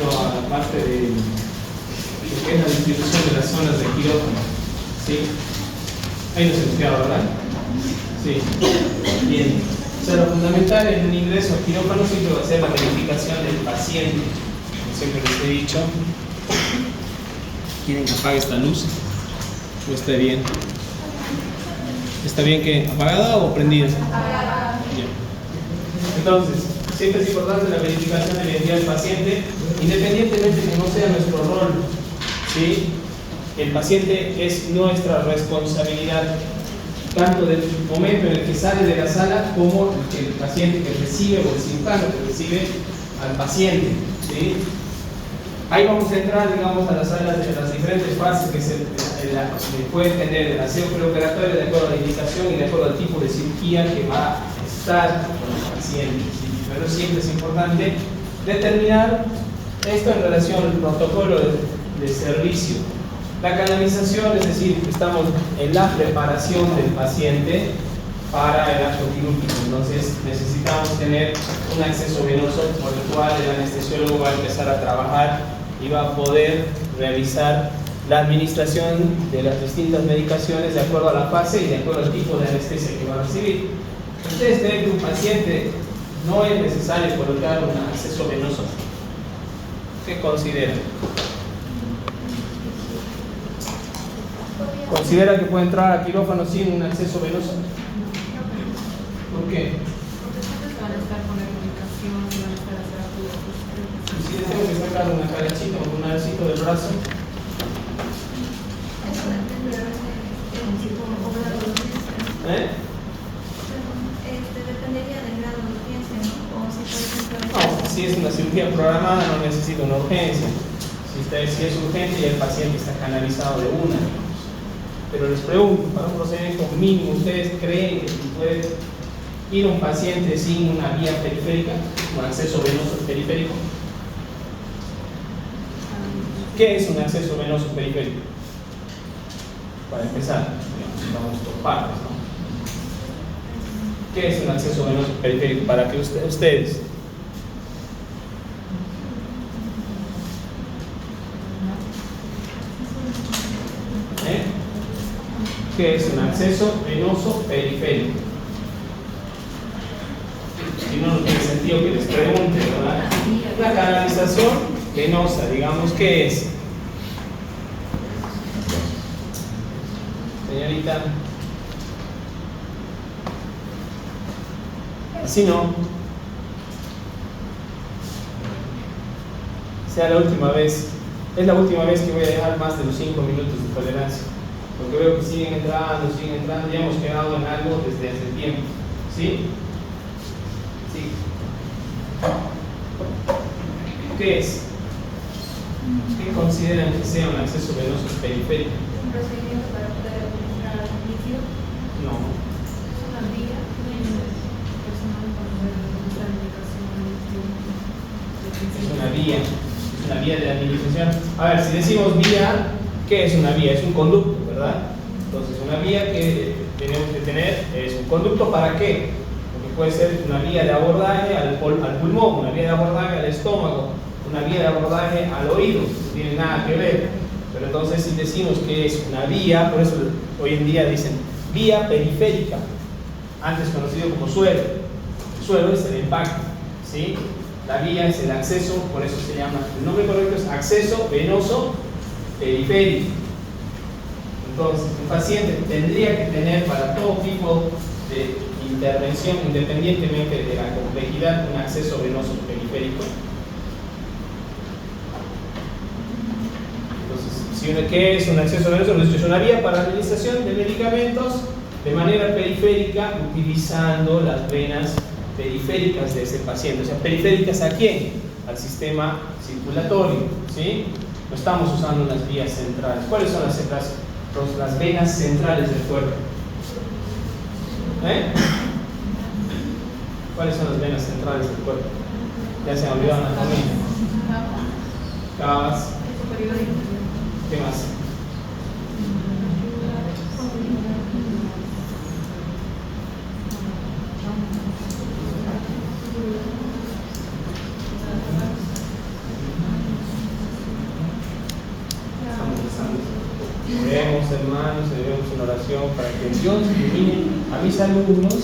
entrando a la parte de lo que es la distribución de las zonas de quirófano. ¿Sí? Ahí nos hemos quedado, ¿verdad? Sí. Bien. O sea, lo fundamental en un ingreso a quirófano siempre va a ser la verificación del paciente. Como siempre les he dicho. ¿Quieren que apague esta luz? ¿O está bien? ¿Está bien que apagada o prendida? Apagada. Bien. Entonces, siempre es importante la verificación de la identidad del paciente, independientemente de que no sea nuestro rol. ¿Sí? El paciente es nuestra responsabilidad, tanto del momento en el que sale de la sala como el paciente que recibe o el cirujano que recibe al paciente. ¿Sí? Ahí vamos a entrar, digamos, a las salas de las diferentes fases que se puede tener el aseo preoperatorio de acuerdo a la indicación y de acuerdo al tipo de cirugía que va a estar con el paciente. ¿Sí? Pero siempre es importante determinar esto en relación al protocolo de servicio. La canalización, es decir, estamos en la preparación del paciente para el acto quirúrgico. Entonces necesitamos tener un acceso venoso por el cual el anestesiólogo va a empezar a trabajar y va a poder realizar la administración de las distintas medicaciones de acuerdo a la fase y de acuerdo al tipo de anestesia que va a recibir. Ustedes creen que un paciente no es necesario colocar un acceso venoso. ¿Qué consideran? ¿Considera que puede entrar a quirófano sin un acceso venoso? ¿Por qué? Porque siempre van a estar con la comunicación, van a estar haciendo. ¿Y si le tengo que sacar una calachita o un arcito del brazo? Dependería del grado de urgencia, ¿no? O si por ejemplo... No, si es una cirugía programada no necesita una urgencia. Si es urgente y el paciente está canalizado de una. Pero les pregunto, para un procedimiento mínimo, ¿ustedes creen que puede ir un paciente sin una vía periférica, un acceso venoso periférico? ¿Qué es un acceso venoso periférico? Para empezar, vamos por partes, ¿no? ¿Qué es un acceso venoso periférico? Para que ustedes. ¿Qué es un acceso venoso periférico? Si no, no tiene sentido que les pregunte, ¿verdad? Una canalización venosa, digamos, ¿qué es? Señorita. Así no. Sea la última vez. Es la última vez que voy a dejar más de los 5 minutos de tolerancia. Porque veo que siguen entrando, ya hemos quedado en algo desde hace tiempo. ¿Sí? Sí. ¿Qué es? ¿Qué consideran que sea un acceso venoso periférico? ¿Un procedimiento para poder administrar el líquido? No. Es una vía personal para poder administrar la medicación. Es una vía de administración. A ver, si decimos vía, ¿qué es una vía? Es un conducto, ¿verdad? Entonces, una vía que tenemos que tener es un conducto, ¿para qué? Porque puede ser una vía de abordaje al pulmón, una vía de abordaje al estómago, una vía de abordaje al oído, no tiene nada que ver. Pero entonces, si decimos que es una vía, por eso hoy en día dicen vía periférica, antes conocido como suelo. El suelo es el impacto, ¿sí? La vía es el acceso, por eso se llama, el nombre correcto es acceso venoso periférico. Entonces, un paciente tendría que tener para todo tipo de intervención, independientemente de la complejidad, un acceso venoso periférico. Entonces, ¿qué es un acceso venoso? Es una vía para la administración de medicamentos de manera periférica, utilizando las venas periféricas de ese paciente. O sea, ¿periféricas a quién? Al sistema circulatorio, ¿sí? No estamos usando las vías centrales. ¿Cuáles son las venas centrales del cuerpo? ¿Cuáles son las venas centrales del cuerpo? Ya se me olvidó anatomía. Cavas. ¿Qué más? hermanos, elevemos una oración para que Dios ilumine a mis alumnos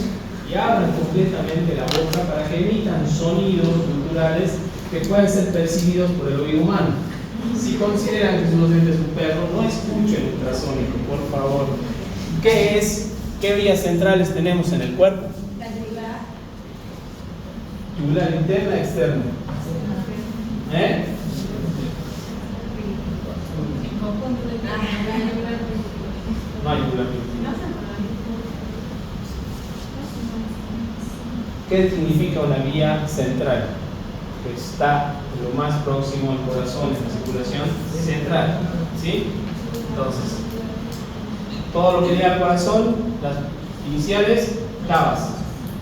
y abran completamente la boca para que emitan sonidos culturales que puedan ser percibidos por el oído humano. Si consideran que son los dientes de un perro, no escuchen ultrasónico, por favor. ¿Qué vías centrales tenemos en el cuerpo? La yugular. Yugular interna, externa. ¿Eh? En conjunto de No hay yugular. ¿Qué significa una vía central? Que está lo más próximo al corazón, en la circulación central. ¿Sí? Entonces, todo lo que llega al corazón, las iniciales, cavas.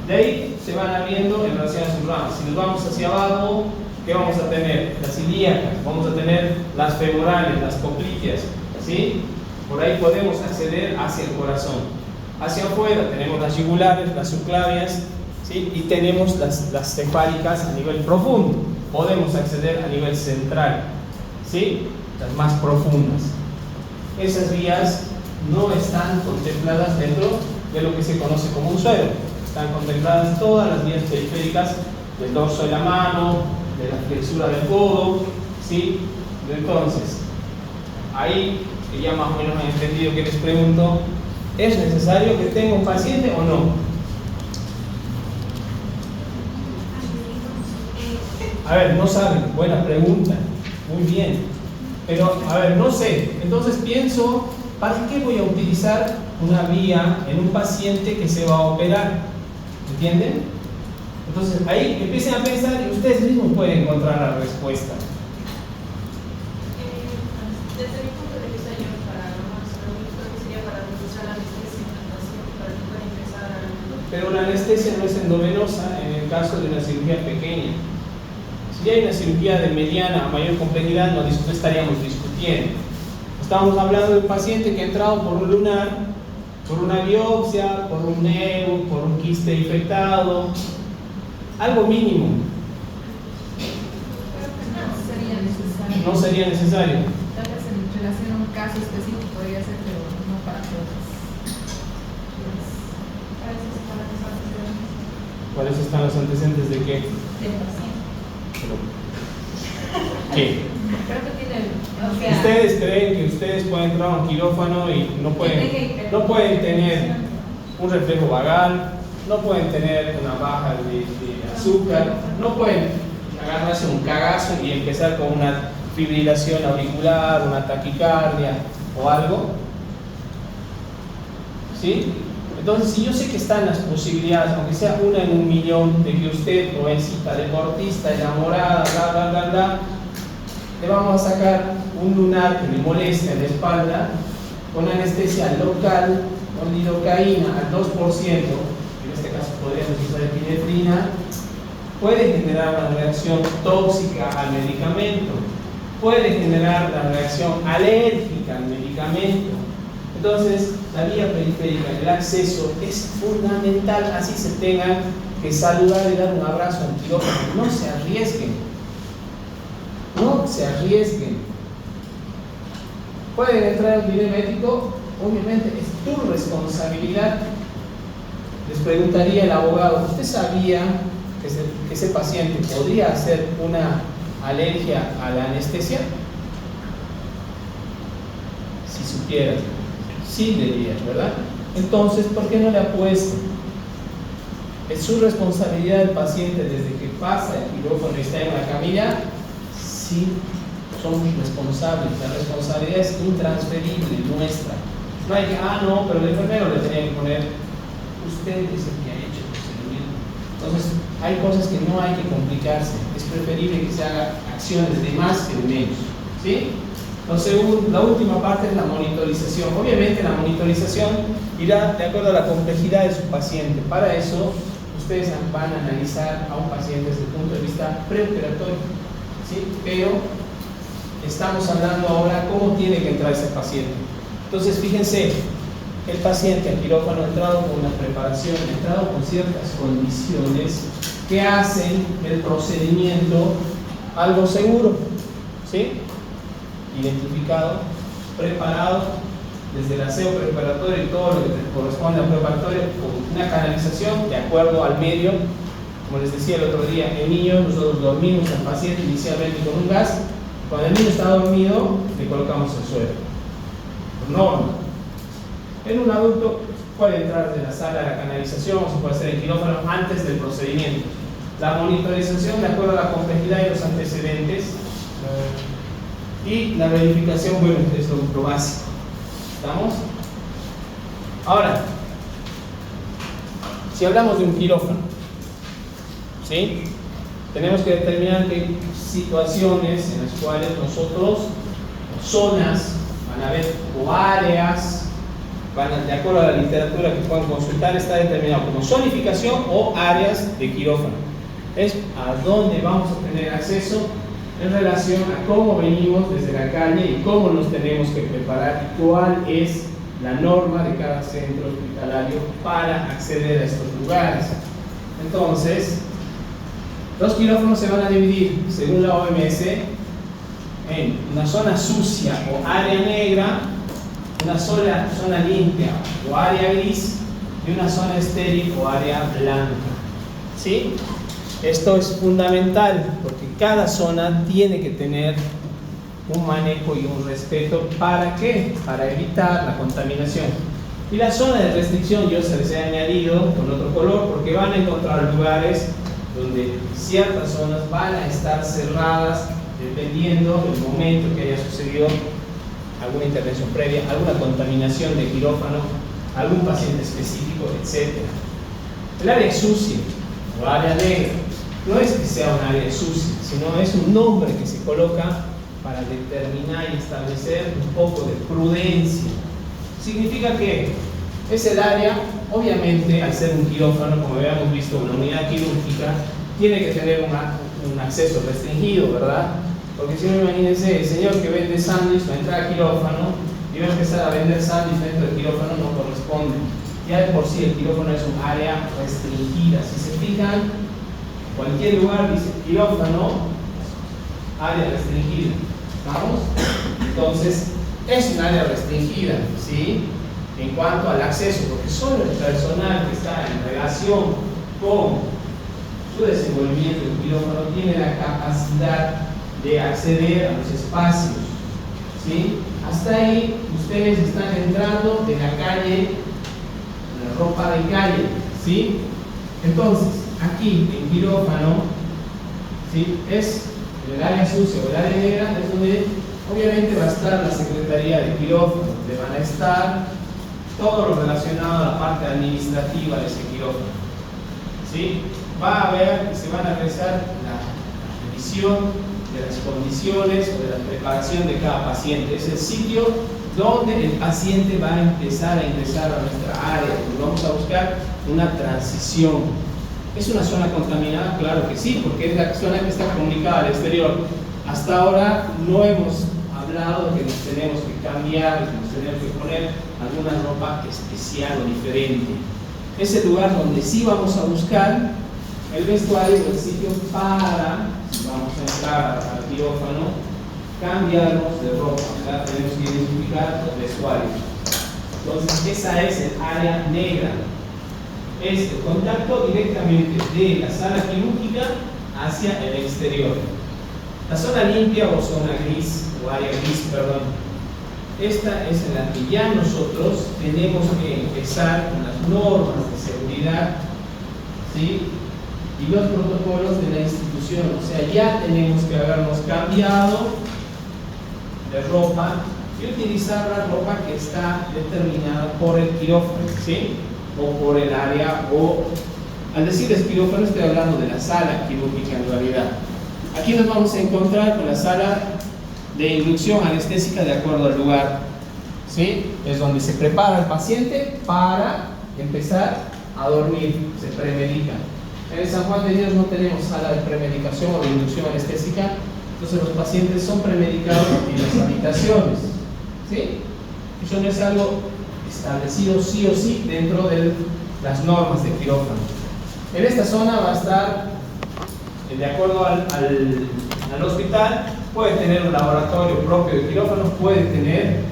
De ahí se van abriendo en relación a sus ramas. Si nos vamos hacia abajo, ¿qué vamos a tener? Las ilíacas, vamos a tener las femorales, las popliteas. ¿Sí? Por ahí podemos acceder hacia el corazón. Hacia afuera tenemos las yugulares, las subclavias, ¿sí? Y tenemos las cefálicas a nivel profundo. Podemos acceder a nivel central, ¿sí? Las más profundas. Esas vías no están contempladas dentro de lo que se conoce como un suero. Están contempladas todas las vías periféricas del dorso de la mano, de la flexura del codo, ¿sí? Entonces, ahí que ya más o menos han entendido que les pregunto, ¿es necesario que tenga un paciente o no? A ver, no saben, buena pregunta, muy bien. Pero, a ver, no sé, entonces pienso, ¿para qué voy a utilizar una vía en un paciente que se va a operar? ¿Entienden? Entonces, ahí empiecen a pensar y ustedes mismos pueden encontrar la respuesta. Desde mi punto de vista, yo para lo más lógico sería para utilizar la anestesia en el paciente para que pueda ingresar a la... Pero la anestesia no es endovenosa en el caso de una cirugía pequeña. Si hay una cirugía de mediana a mayor complejidad, no estaríamos discutiendo. Estamos hablando de un paciente que ha entrado por un lunar, por una biopsia, por un neo, por un quiste infectado, algo mínimo. sería necesario. No sería necesario. Tal vez en relación a un caso específico podría ser, pero no para todas. ¿Cuáles están los antecedentes de qué? Del paciente. ¿Qué? Creo que tiene, o sea, ¿Ustedes creen que ustedes pueden entrar a un quirófano y no pueden tener un reflejo vagal, no pueden tener una baja de azúcar, no pueden agarrarse un cagazo y empezar con una fibrilación auricular, una taquicardia o algo? ¿Sí? Entonces, si yo sé que están las posibilidades, aunque sea una en 1.000.000, de que usted, jovencita, deportista, enamorada, bla, bla, bla, bla, le vamos a sacar un lunar que le molesta en la espalda, con anestesia local, con lidocaína al 2%, en este caso podríamos usar epinefrina, puede generar una reacción tóxica al medicamento, puede generar la reacción alérgica al medicamento. Entonces, la vía periférica, el acceso es fundamental, así se tengan que saludar y dar un abrazo al quirófano. No se arriesguen. No se arriesguen. Pueden entrar al video médico, obviamente es tu responsabilidad. Les preguntaría el abogado, ¿usted sabía que ese paciente podría hacer una alergia a la anestesia? Si supieras. Sí dirías, ¿verdad? Entonces, ¿por qué no le apuesta? Es su responsabilidad del paciente desde que pasa el quirófano y está en la camilla. Sí, somos responsables. La responsabilidad es intransferible, nuestra. No hay que, no, pero el enfermero le tenía que poner, usted es el que ha hecho el procedimiento. Entonces, hay cosas que no hay que complicarse. Es preferible que se haga acciones de más que de menos. ¿Sí? La última parte es la monitorización. Obviamente la monitorización irá de acuerdo a la complejidad de su paciente. Para eso ustedes van a analizar a un paciente desde el punto de vista preoperatorio, ¿sí? Pero estamos hablando ahora cómo tiene que entrar ese paciente. Entonces fíjense, el paciente al quirófano ha entrado con una preparación, ha entrado con ciertas condiciones que hacen el procedimiento algo seguro, ¿sí? Identificado, preparado desde el aseo preparatorio y todo lo que corresponde al preparatorio, con una canalización de acuerdo al medio. Como les decía el otro día, el niño, nosotros dormimos al paciente inicialmente con un gas. Cuando el niño está dormido, le colocamos el suero. Por norma. En un adulto puede entrar desde la sala de la canalización o se puede hacer el quirófano antes del procedimiento. La monitorización de acuerdo a la complejidad y los antecedentes. Y la verificación, bueno, es lo básico. ¿Estamos? Ahora, si hablamos de un quirófano, ¿sí? Tenemos que determinar qué situaciones en las cuales nosotros, zonas, van a haber o áreas, de acuerdo a la literatura que puedan consultar, está determinado como zonificación o áreas de quirófano. Es a dónde vamos a tener acceso en relación a cómo venimos desde la calle y cómo nos tenemos que preparar y cuál es la norma de cada centro hospitalario para acceder a estos lugares. Entonces, los quirófanos se van a dividir, según la OMS, en una zona sucia o área negra, una zona limpia o área gris y una zona estéril o área blanca. ¿Sí? Esto es fundamental porque cada zona tiene que tener un manejo y un respeto. ¿Para qué? Para evitar la contaminación. Y la zona de restricción yo se les he añadido con otro color porque van a encontrar lugares donde ciertas zonas van a estar cerradas dependiendo del momento que haya sucedido alguna intervención previa, alguna contaminación de quirófano, algún paciente específico, etc. El área sucia o área negra no es que sea un área sucia, sino es un nombre que se coloca para determinar y establecer un poco de prudencia. Significa que es el área, obviamente, al ser un quirófano, como habíamos visto, una unidad quirúrgica, tiene que tener un acceso restringido, ¿verdad? Porque si no, imagínense, el señor que vende sándwich va a entrar al quirófano y va a empezar a vender sándwich dentro del quirófano, no corresponde. Ya de por sí el quirófano es un área restringida. Si se fijan, cualquier lugar dice quirófano, área restringida. ¿Vamos? Entonces, es un área restringida, ¿sí? En cuanto al acceso, porque solo el personal que está en relación con su desenvolvimiento del quirófano tiene la capacidad de acceder a los espacios, ¿sí? Hasta ahí ustedes están entrando de la calle, la ropa de calle, ¿sí? Entonces, aquí en quirófano, ¿sí? Es en el área sucia o el área negra, es donde obviamente va a estar la Secretaría de Quirófano, donde van a estar todo lo relacionado a la parte administrativa de ese quirófano, ¿sí? Va a haber y se van a realizar la revisión de las condiciones o de la preparación de cada paciente. Es el sitio donde el paciente va a empezar a ingresar a nuestra área, donde vamos a buscar una transición. ¿Es una zona contaminada? Claro que sí, porque es la zona que está comunicada al exterior. Hasta ahora no hemos hablado de que nos tenemos que cambiar, que nos tenemos que poner alguna ropa especial o diferente. Es el lugar donde sí vamos a buscar el vestuario o el sitio para, si vamos a entrar al quirófano, cambiarnos de ropa. ¿Verdad? Tenemos que identificar los vestuarios. Entonces, esa es el área negra. Es el contacto directamente de la sala quirúrgica hacia el exterior. La zona limpia o zona gris, o área gris, perdón, esta es en la que ya nosotros tenemos que empezar con las normas de seguridad, ¿sí? Y los protocolos de la institución. O sea, ya tenemos que habernos cambiado de ropa y utilizar la ropa que está determinada por el quirófano, ¿sí? O por el área, o al decir quirófano estoy hablando de la sala quirúrgica en realidad. Aquí nos vamos a encontrar con la sala de inducción anestésica de acuerdo al lugar, ¿sí? Es donde se prepara el paciente para empezar a dormir, se premedica. En San Juan de Dios no tenemos sala de premedicación o de inducción anestésica, entonces los pacientes son premedicados en las habitaciones, ¿sí? Eso no es algo establecido sí o sí dentro de las normas de quirófano. En esta zona va a estar, de acuerdo al hospital, puede tener un laboratorio propio de quirófano, puede tener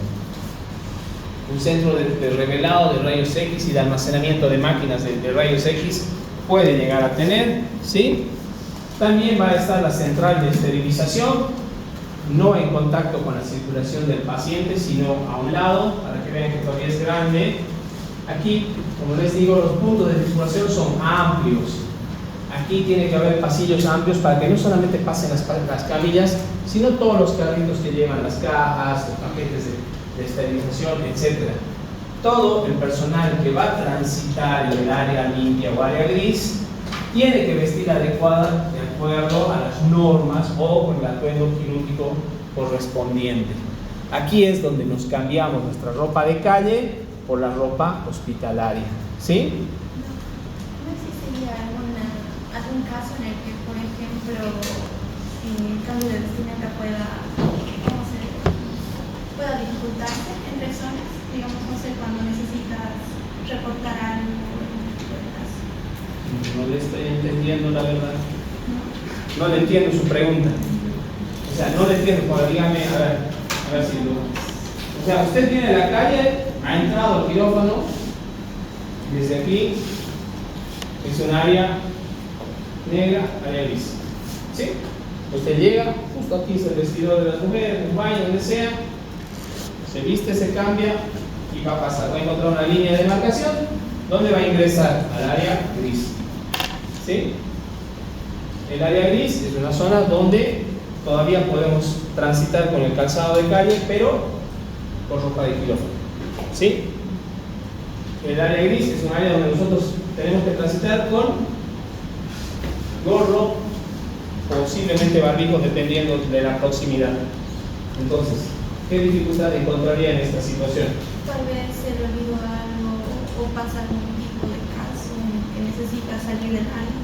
un centro de revelado de rayos X y de almacenamiento de máquinas de rayos X puede llegar a tener, ¿sí? También va a estar la central de esterilización, no en contacto con la circulación del paciente, sino a un lado, para que vean que todavía es grande. Aquí, como les digo, los puntos de circulación son amplios. Aquí tiene que haber pasillos amplios para que no solamente pasen las camillas, sino todos los carritos que llevan las cajas, los paquetes de esterilización, etc. Todo el personal que va a transitar en el área limpia o área gris tiene que vestir adecuada de acuerdo a las normas o con el atuendo quirúrgico correspondiente. Aquí es donde nos cambiamos nuestra ropa de calle por la ropa hospitalaria, ¿sí? ¿No existiría algún caso en el que, por ejemplo, el cambio de vestimenta pueda dificultarse entre zonas? Digamos, no sé, cuando necesitas reportar algo, por el caso. No le estoy entendiendo la verdad. No le entiendo su pregunta. O sea, no le entiendo. Pero dígame, a ver si lo... O sea, usted viene de la calle, ha entrado al quirófano, desde aquí es un área negra, área gris. ¿Sí? Usted llega, justo aquí es el vestidor de las mujeres, un baño, donde sea, se viste, se cambia y va a pasar. Va a encontrar una línea de demarcación. ¿Dónde va a ingresar? Al área gris. ¿Sí? El área gris es una zona donde todavía podemos transitar con el calzado de calle, pero con ropa de quirófano. ¿Sí? El área gris es un área donde nosotros tenemos que transitar con gorro, posiblemente barbijo, dependiendo de la proximidad. Entonces, ¿qué dificultad encontraría en esta situación? Tal vez se le olvidó algo o pasa algún tipo de caso en que necesita salir del área.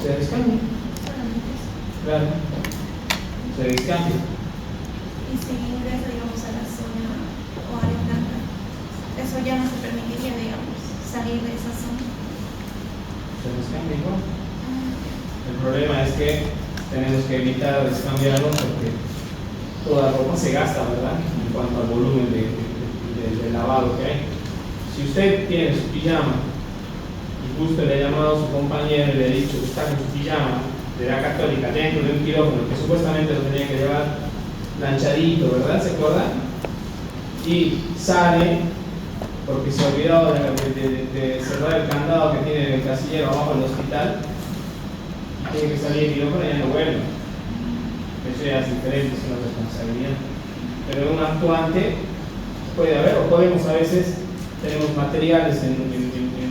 Se descambia. Solamente eso. Claro. Se descambia. Y si ingresa, digamos, a la zona o área blanca, eso ya no se permitiría, digamos, salir de esa zona. Se descambia igual. El problema es que tenemos que evitar descambiarlo porque toda ropa se gasta, ¿verdad? En cuanto al volumen de lavado que hay. Si usted tiene su pijama y justo le ha llamado a su compañero y le ha dicho que está con su pijama de la Católica dentro de un quirófano que supuestamente lo tenía que llevar planchadito, ¿verdad? ¿Se acuerdan? Y sale porque se ha olvidado de cerrar el candado que tiene el casillero abajo del hospital y tiene que salir el quirófano y ya no vuelve. Eso ya es diferente, es una responsabilidad. Pero un actuante puede haber, o podemos a veces, tenemos materiales en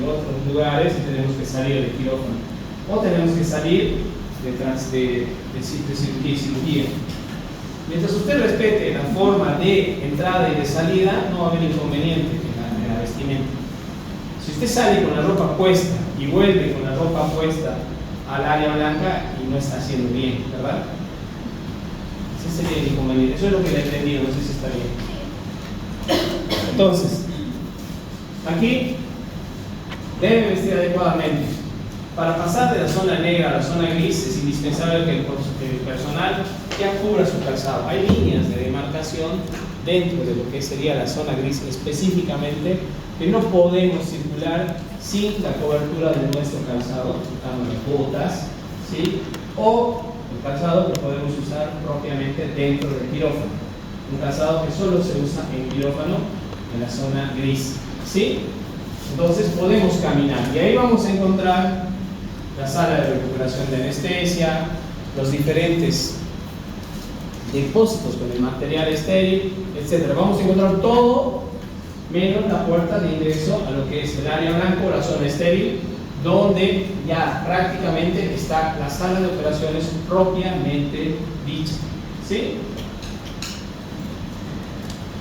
otros lugares y tenemos que salir del quirófano. O tenemos que salir de cirugía. Mientras usted respete la forma de entrada y de salida, no va a haber inconveniente en la vestimenta. Si usted sale con la ropa puesta y vuelve con la ropa puesta al área blanca y no está haciendo bien, ¿verdad? Ese sería el inconveniente. Eso es lo que le he entendido, no sé si está bien. Entonces, aquí debe vestir adecuadamente. Para pasar de la zona negra a la zona gris es indispensable que el personal ya cubra su calzado. Hay líneas de demarcación dentro de lo que sería la zona gris específicamente que no podemos circular sin la cobertura de nuestro calzado, usando las botas, ¿sí? O el calzado que podemos usar propiamente dentro del quirófano. Un calzado que solo se usa en quirófano en la zona gris, ¿sí? Entonces podemos caminar y ahí vamos a encontrar la sala de recuperación de anestesia, los diferentes depósitos con el material estéril, etc. Vamos a encontrar todo menos la puerta de ingreso a lo que es el área blanco, la zona estéril, donde ya prácticamente está la sala de operaciones propiamente dicha, ¿sí?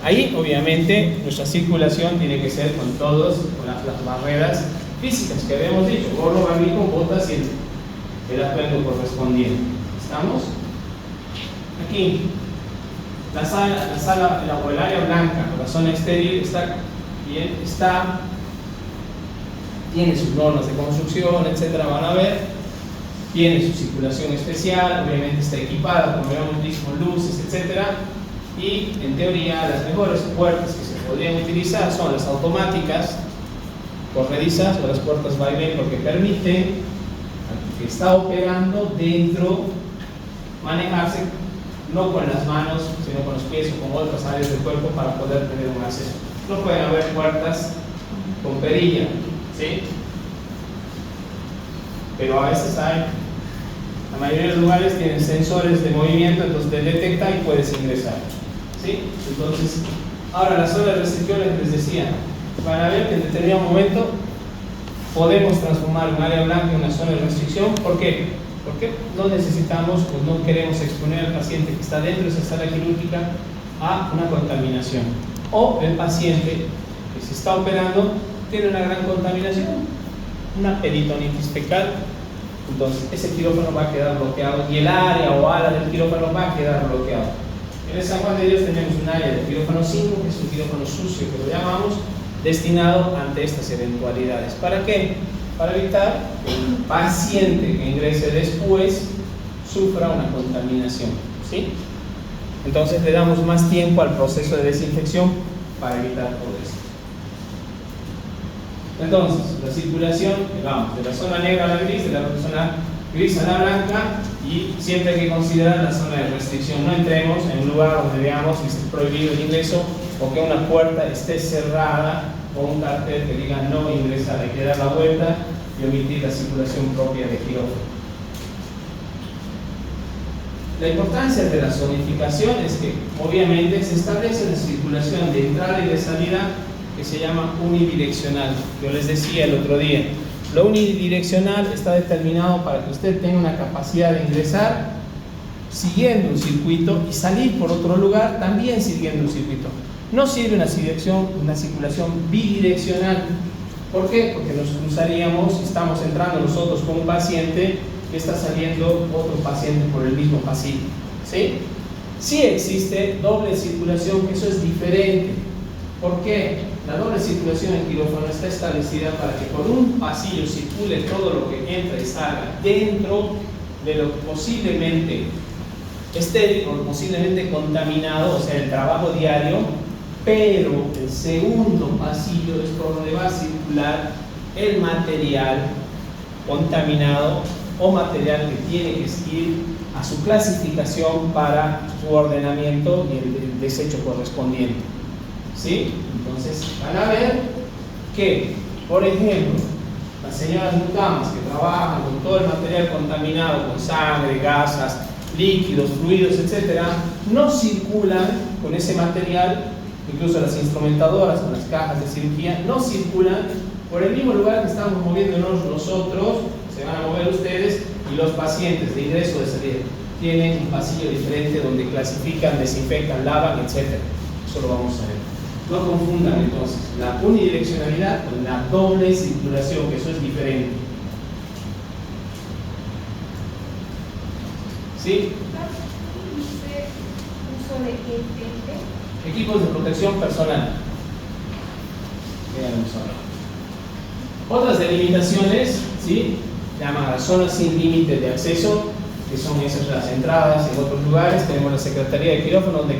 Ahí obviamente nuestra circulación tiene que ser con todas las barreras físicas que habíamos dicho, gorro, barbijo, botas y el atuendo correspondiente. ¿Estamos? Aquí, la sala o el área blanca, o la zona estéril está bien, tiene sus normas de construcción, etcétera, van a ver, tiene su circulación especial, obviamente está equipada, como habíamos visto, con luces, etcétera. y en teoría las mejores puertas que se podrían utilizar son las automáticas, corredizas o las puertas vaivén, porque permiten al que está operando dentro manejarse no con las manos, sino con los pies o con otras áreas del cuerpo para poder tener un acceso. No pueden haber puertas con perilla, ¿sí? Pero a veces hay, la mayoría de los lugares tienen sensores de movimiento, entonces te detecta y puedes ingresar, ¿sí? Entonces, ahora las zonas de restricción les decía, van a ver que en determinado momento podemos transformar un área blanca en una zona de restricción. ¿Por qué? Porque no necesitamos o no queremos exponer al paciente que está dentro de esa sala quirúrgica a una contaminación. O el paciente que se está operando tiene una gran contaminación, una peritonitis fecal, entonces ese quirófano va a quedar bloqueado y el área o ala del quirófano va a quedar bloqueado. En el San Juan de Dios tenemos un área del quirófano 5, que es un quirófano sucio que lo llamamos, destinado ante estas eventualidades. ¿Para qué? Para evitar que el paciente que ingrese después sufra una contaminación, ¿sí? Entonces le damos más tiempo al proceso de desinfección para evitar todo esto. Entonces, la circulación, vamos, de la zona negra a la gris, de la zona gris a la blanca, y siempre hay que considerar la zona de restricción. No entremos en un lugar donde veamos que esté prohibido el ingreso o que una puerta esté cerrada o un cartel que diga no ingresar. Hay que dar la vuelta y omitir la circulación propia de quirófano. La importancia de la zonificación es que obviamente se establece una circulación de entrada y de salida que se llama unidireccional. Yo les decía el otro día, lo unidireccional está determinado para que usted tenga una capacidad de ingresar siguiendo un circuito y salir por otro lugar también siguiendo un circuito. No sirve una circulación bidireccional. ¿Por qué? Porque nos cruzaríamos, estamos entrando nosotros con un paciente que está saliendo otro paciente por el mismo pasillo, ¿sí? Sí existe doble circulación, que eso es diferente. ¿Por qué? La doble circulación en quirófano está establecida para que por un pasillo circule todo lo que entra y salga dentro de lo posiblemente estéril o posiblemente contaminado, o sea, el trabajo diario, pero el segundo pasillo es por donde va a circular el material contaminado o material que tiene que ir a su clasificación para su ordenamiento y el desecho correspondiente, ¿sí? Entonces van a ver que, por ejemplo, las señoras mucamas que trabajan con todo el material contaminado, con sangre, gasas, líquidos, fluidos, etcétera, no circulan con ese material. Incluso las instrumentadoras con las cajas de cirugía no circulan por el mismo lugar que estamos moviéndonos nosotros, se van a mover ustedes, y los pacientes de ingreso o de salida tienen un pasillo diferente donde clasifican, desinfectan, lavan, etc. Eso lo vamos a ver. No confundan entonces la unidireccionalidad con la doble circulación, que eso es diferente. ¿Sí? ¿Uso de qué? Equipos de protección personal. Otras delimitaciones, ¿sí? Llaman a las zonas sin límite de acceso, que son esas las entradas en otros lugares. Tenemos la Secretaría de Quirófano, donde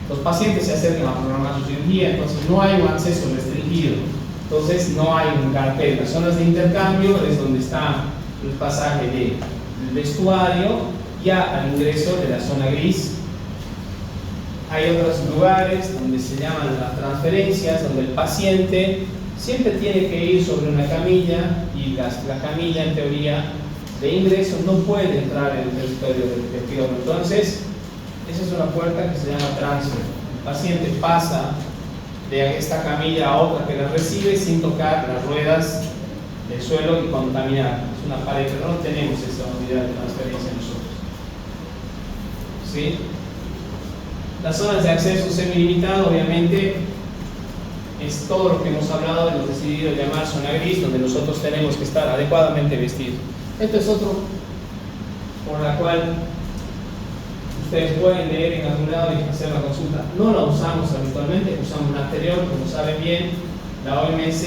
los pacientes se acercan a programar su cirugía, entonces no hay un acceso restringido, entonces no hay un cartel. Las zonas de intercambio es donde está el pasaje del vestuario, ya al ingreso de la zona gris. Hay otros lugares donde se llaman las transferencias, donde el paciente siempre tiene que ir sobre una camilla y la camilla, en teoría, de ingreso no puede entrar en el territorio del quirófano. Entonces, esa es una puerta que se llama transfer. El paciente pasa de esta camilla a otra que la recibe sin tocar las ruedas del suelo y contaminar. Es una pared, pero no tenemos esa unidad de transferencia nosotros, ¿sí? Las zonas de acceso semilimitado, obviamente, es todo lo que hemos hablado, hemos decidido llamar zona gris, donde nosotros tenemos que estar adecuadamente vestidos. Esto es otro por la cual ustedes pueden leer en algún lado y hacer la consulta. No la usamos habitualmente, usamos una anterior, como saben bien, la OMS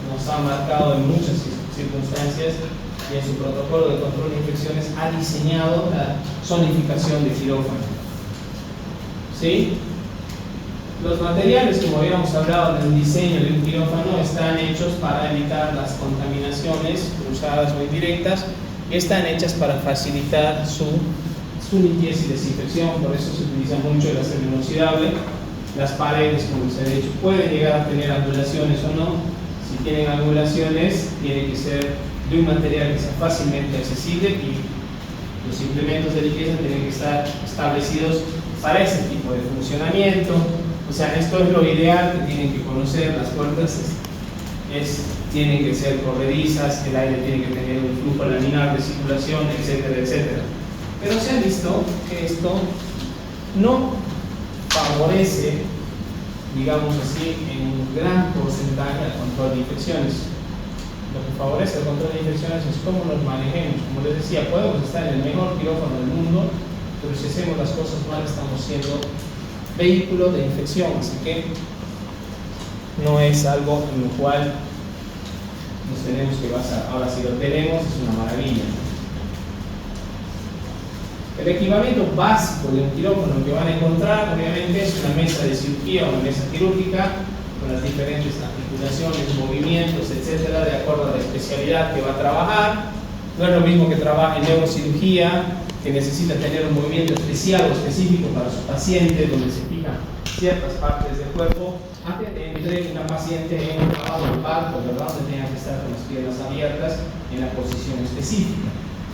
nos ha marcado en muchas circunstancias y en su protocolo de control de infecciones ha diseñado la zonificación de quirófano. ¿sí? Los materiales, como habíamos hablado en el diseño de un quirófano, están hechos para evitar las contaminaciones cruzadas o indirectas y están hechas para facilitar su limpieza y desinfección. Por eso se utiliza mucho el acero inoxidable. Las paredes, como les he dicho, pueden llegar a tener angulaciones o no. Si tienen angulaciones, tiene que ser de un material que sea fácilmente accesible y los implementos de limpieza tienen que estar establecidos para ese tipo de funcionamiento. O sea, esto es lo ideal que tienen que conocer. Las puertas tienen que ser corredizas, el aire tiene que tener un flujo laminar de circulación, etcétera, etcétera. Pero se ha visto que esto no favorece, digamos así, en un gran porcentaje el control de infecciones. Lo que favorece el control de infecciones es cómo nos manejemos. Como les decía, podemos estar en el mejor quirófano del mundo, pero si hacemos las cosas mal estamos siendo vehículo de infección, así que no es algo en lo cual nos tenemos que basar. Ahora, si lo tenemos, es una maravilla. El equipamiento básico de un quirófano que van a encontrar, obviamente, es una mesa de cirugía o una mesa quirúrgica con las diferentes articulaciones, movimientos, etcétera, de acuerdo a la especialidad que va a trabajar. No es lo mismo que trabaja en neurocirugía, que necesita tener un movimiento especial o específico para su paciente, donde se fijan ciertas partes del cuerpo, a que entre una paciente en un trabajo de parto, ¿verdad?, donde tenga que estar con las piernas abiertas en la posición específica.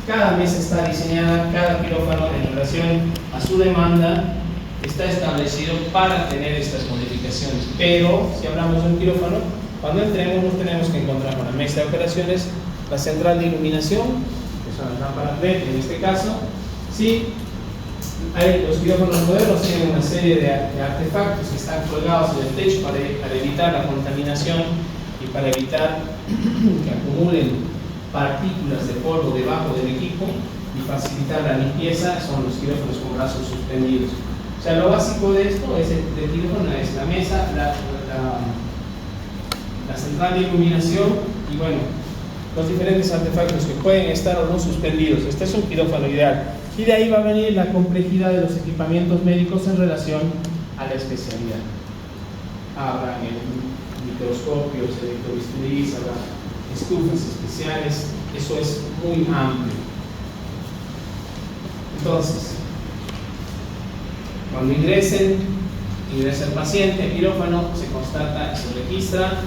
Cada mesa está diseñada, cada quirófano en relación a su demanda está establecido para tener estas modificaciones. Pero si hablamos de un quirófano, cuando entremos nos tenemos que encontrar con la mesa de operaciones, la central de iluminación, que son las lámparas LED en este caso. Sí, los quirófanos modernos tienen una serie de artefactos que están colgados en el techo para evitar la contaminación y para evitar que acumulen partículas de polvo debajo del equipo y facilitar la limpieza. Son los quirófanos con brazos suspendidos. O sea, lo básico de esto es el quirófano es la mesa, la central de iluminación y bueno, los diferentes artefactos que pueden estar o no suspendidos. Este es un quirófano ideal. Y de ahí va a venir la complejidad de los equipamientos médicos en relación a la especialidad. Habrá microscopios, electrobisturís, habrá estufas especiales. Eso es muy amplio. Entonces, cuando ingresa el paciente al quirófano, se constata, se registra,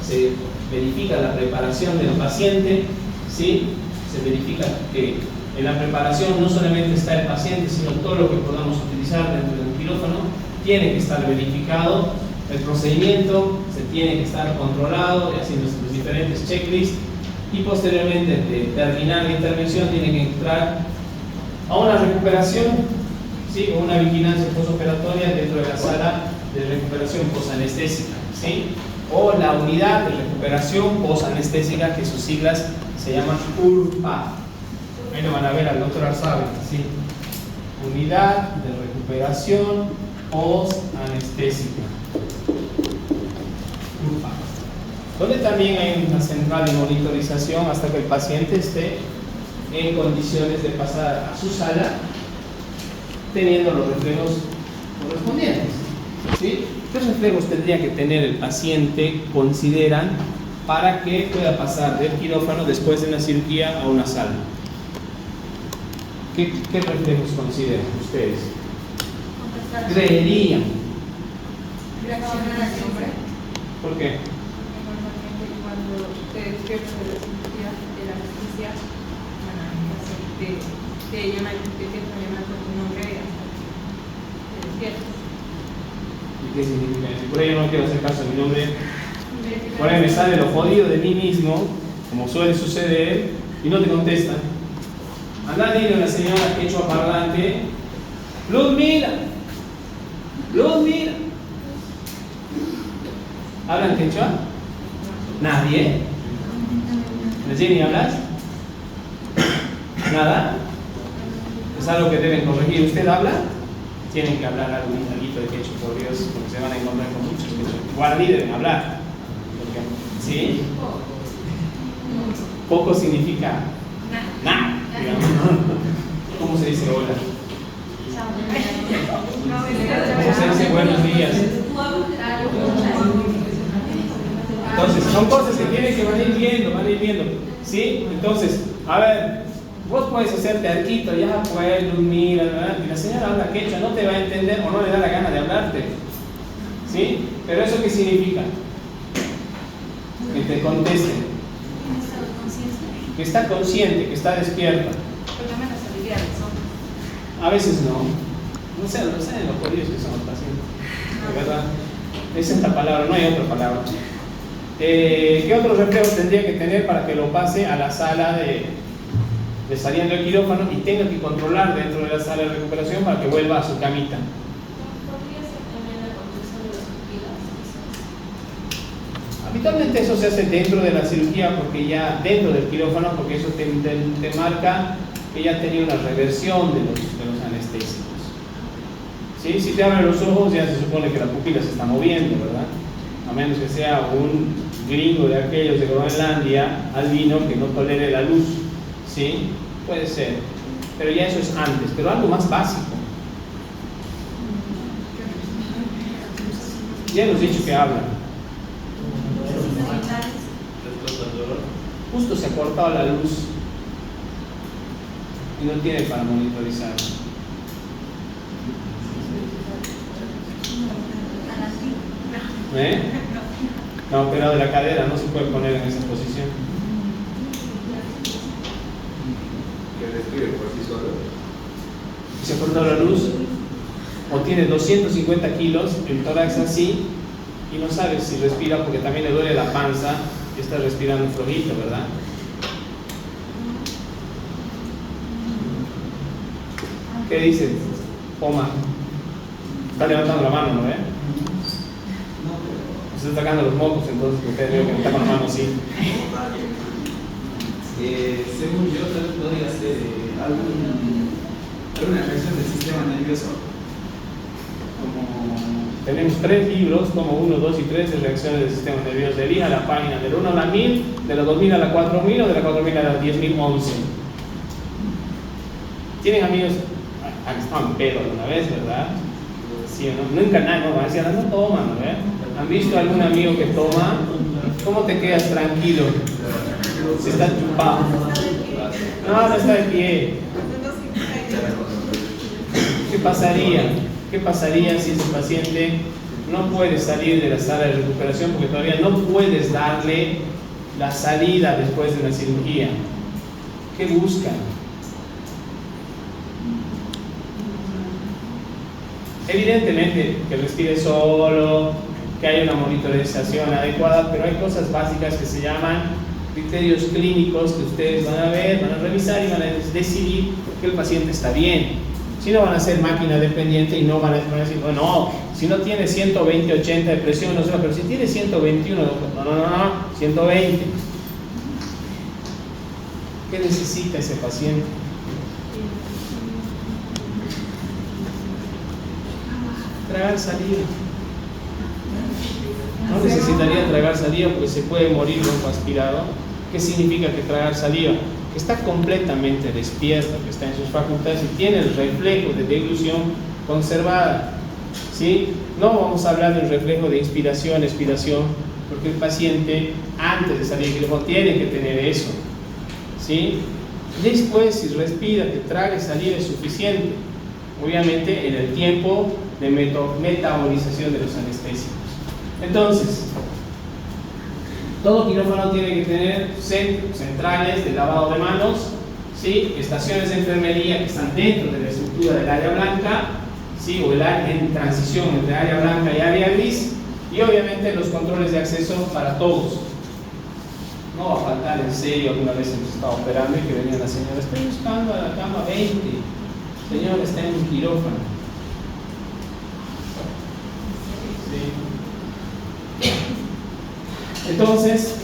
se verifica la preparación del paciente, ¿sí? Se verifica que en la preparación no solamente está el paciente, sino todo lo que podamos utilizar dentro de un quirófano tiene que estar verificado, el procedimiento se tiene que estar controlado, haciendo los diferentes checklists y posteriormente de terminar la intervención tiene que entrar a una recuperación, ¿sí?, o una vigilancia postoperatoria dentro de la sala de recuperación posanestésica, ¿sí?, o la unidad de recuperación posanestésica, que sus siglas se llaman URPA. Ahí lo van a ver al doctor Arzabe, ¿sí? Unidad de recuperación posanestésica, URPA, donde también hay una central de monitorización hasta que el paciente esté en condiciones de pasar a su sala teniendo los reflejos correspondientes, ¿sí? ¿Qué reflejos tendría que tener el paciente, consideran, para que pueda pasar del quirófano después de una cirugía a una sala? ¿Qué reflejos consideran ustedes? Creerían. Reaccionar al hombre. ¿Por qué? Normalmente cuando te despiertas de la cirugía, de la anestesia, te llaman con tu nombre hasta que te despiertas. ¿Y qué significa eso? Por ahí yo no quiero hacer caso a mi nombre. Por ahí me sale lo jodido de mí mismo, como suele suceder, y no te contestan. Andá, dile a la señora quechua parlante: Ludmila, Ludmila. ¿Hablan quechua? ¿Nadie? ¿Jenny hablas? ¿Nada? Es algo que deben corregir. ¿Usted habla? Tienen que hablar algo de quechua, por Dios, porque se van a encontrar con muchos quechua. Guaraní deben hablar. ¿Sí? Poco significa nada. ¿Cómo se dice hola? cirugías. Entonces, son cosas que tienen que van a ir viendo, ¿sí? Entonces, a ver, vos puedes hacerte arquito, ya puedes dormir, ¿verdad? Y la señora habla quechua, no te va a entender o no le da la gana de hablarte, ¿sí? Pero ¿eso qué significa? Que te conteste, ¿En estado de conciencia? que está consciente, que está despierta. Porque me las aliviadas, ¿no? A veces no. No sé lo jodidos que son los pacientes. De verdad. Esa es la palabra, no hay otra palabra. ¿Qué otro reflejo tendría que tener para que lo pase a la sala de saliendo del quirófano y tenga que controlar dentro de la sala de recuperación para que vuelva a su camita? ¿Podría ser también la construcción de las pupilas? Habitualmente eso se hace dentro de la cirugía, porque ya dentro del quirófano, porque eso te marca que ya tenía una reversión de los anestésicos. ¿Sí? Si te abren los ojos ya se supone que la pupila se está moviendo, ¿verdad? A menos que sea un gringo de aquellos de Groenlandia, albino, que no tolere la luz, ¿sí? Puede ser, pero ya eso es antes, pero algo más básico. Ya hemos dicho que hablan. Justo se ha cortado la luz y no tiene para monitorizar. ¿Eh? No, operado de la cadera, no se puede poner en esa posición. Que respire por sí solo. Se ha cortado la luz o tiene 250 kilos, el tórax así, y no sabe si respira porque también le duele la panza y está respirando flojito, ¿verdad? ¿Qué dice? Oma. Está levantando la mano, ¿no ve? Se está sacando los mocos, entonces ustedes veo que está con la mano así. Según yo, tal vez podría ser alguna reacción del sistema nervioso. Como Tenemos 3 libros, como 1, 2 y 3 de reacciones del sistema nervioso. Elija la página del 1 a la 1000, de la 2000 a la 4000 o de la 4000 a la 10011. ¿Tienen amigos? Han estado en pedo alguna vez, ¿verdad? Sí, no, nunca nadie, no, decían, no toman, ¿no? ¿Han visto algún amigo que toma? ¿Cómo te quedas tranquilo? Si está chupado. No, no está de pie. ¿Qué pasaría? ¿Qué pasaría si ese paciente no puede salir de la sala de recuperación porque todavía no puedes darle la salida después de una cirugía? ¿Qué buscan? Evidentemente que respire solo, que haya una monitorización adecuada, pero hay cosas básicas que se llaman criterios clínicos que ustedes van a ver, van a revisar y van a decidir que el paciente está bien. Si no, van a ser máquina dependiente y no van a decir, bueno, si no tiene 120, 80 de presión, no sé, pero si tiene 121, no, 120. ¿Qué necesita ese paciente? Tragar saliva. No necesitaría tragar saliva porque se puede morir broncoaspirado. ¿Qué significa que tragar saliva? Que está completamente despierto, que está en sus facultades y tiene el reflejo de deglución conservada. ¿Sí? No vamos a hablar del reflejo de inspiración, expiración, porque el paciente antes de salir del quirófano tiene que tener eso. ¿Sí? Después, si respira, que trague saliva es suficiente. Obviamente en el tiempo de metabolización de los anestésicos. Entonces, todo quirófano tiene que tener centros centrales de lavado de manos, ¿sí? Estaciones de enfermería que están dentro de la estructura del área blanca, ¿sí? O el área en transición entre área blanca y área gris, y obviamente los controles de acceso para todos. No va a faltar en serio, alguna vez hemos estado operando y que venía la señora, estoy buscando a la cama 20, señor, está en un quirófano. Entonces,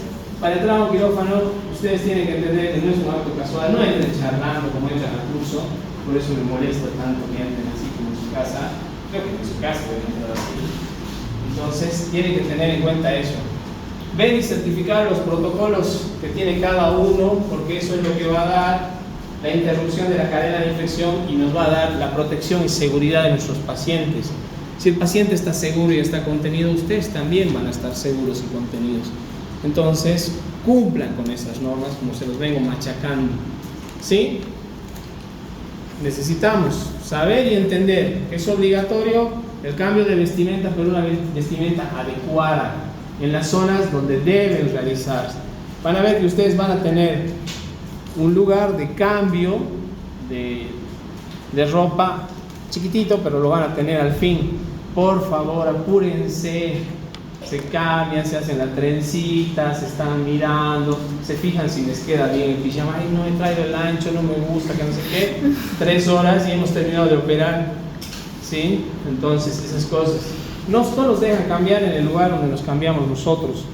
para entrar a un quirófano, ustedes tienen que entender que no es un acto casual, no entren charlando como entran al curso, por eso me molesta tanto que entren así como en su casa, creo que en su casa deben entrar así. Entonces, tienen que tener en cuenta eso. Ver y certificar los protocolos que tiene cada uno, porque eso es lo que va a dar la interrupción de la cadena de infección y nos va a dar la protección y seguridad de nuestros pacientes. Si el paciente está seguro y está contenido, ustedes también van a estar seguros y contenidos. Entonces, cumplan con esas normas como se los vengo machacando. ¿Sí? Necesitamos saber y entender que es obligatorio el cambio de vestimenta por una vestimenta adecuada en las zonas donde deben realizarse. Van a ver que ustedes van a tener un lugar de cambio de ropa chiquitito, pero lo van a tener al fin. Por favor, apúrense, se cambian, se hacen la trencita, se están mirando, se fijan si les queda bien el pijama. Ay, no he traído el ancho, no me gusta, que no sé qué. 3 horas y hemos terminado de operar, ¿sí? Entonces, esas cosas no los dejan cambiar en el lugar donde nos cambiamos nosotros.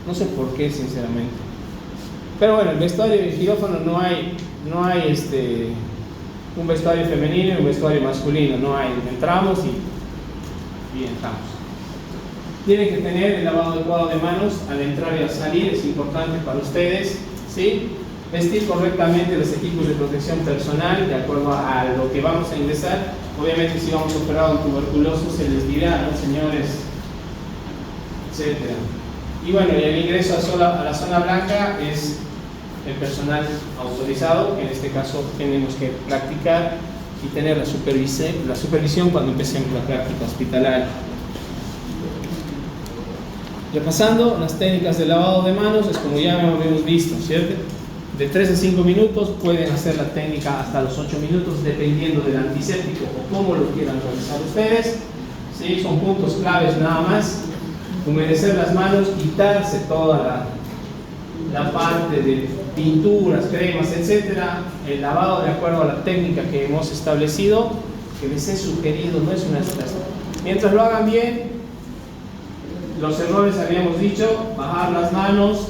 No sé por qué, sinceramente. Pero bueno, el vestuario de quirófano no hay un vestuario femenino y un vestuario masculino, no hay. Entramos y entramos. Tienen que tener el lavado adecuado de manos al entrar y al salir, es importante para ustedes, ¿sí? Vestir correctamente los equipos de protección personal de acuerdo a lo que vamos a ingresar. Obviamente, si vamos a operar un tuberculoso, se les dirá, ¿no, señores? Etcétera. Y bueno, y el ingreso a la zona blanca es el personal autorizado, que en este caso tenemos que practicar y tener la supervisión cuando empecemos la práctica hospitalaria. Repasando, las técnicas de lavado de manos es como ya hemos visto, ¿cierto? De 3 a 5 minutos, pueden hacer la técnica hasta los 8 minutos, dependiendo del antiséptico o cómo lo quieran realizar ustedes, ¿sí? Son puntos claves nada más. Humedecer las manos, quitarse toda la parte de pinturas, cremas, etcétera. El lavado de acuerdo a la técnica que hemos establecido, que les he sugerido, no es una estrategia. Mientras lo hagan bien, los errores habíamos dicho: bajar las manos,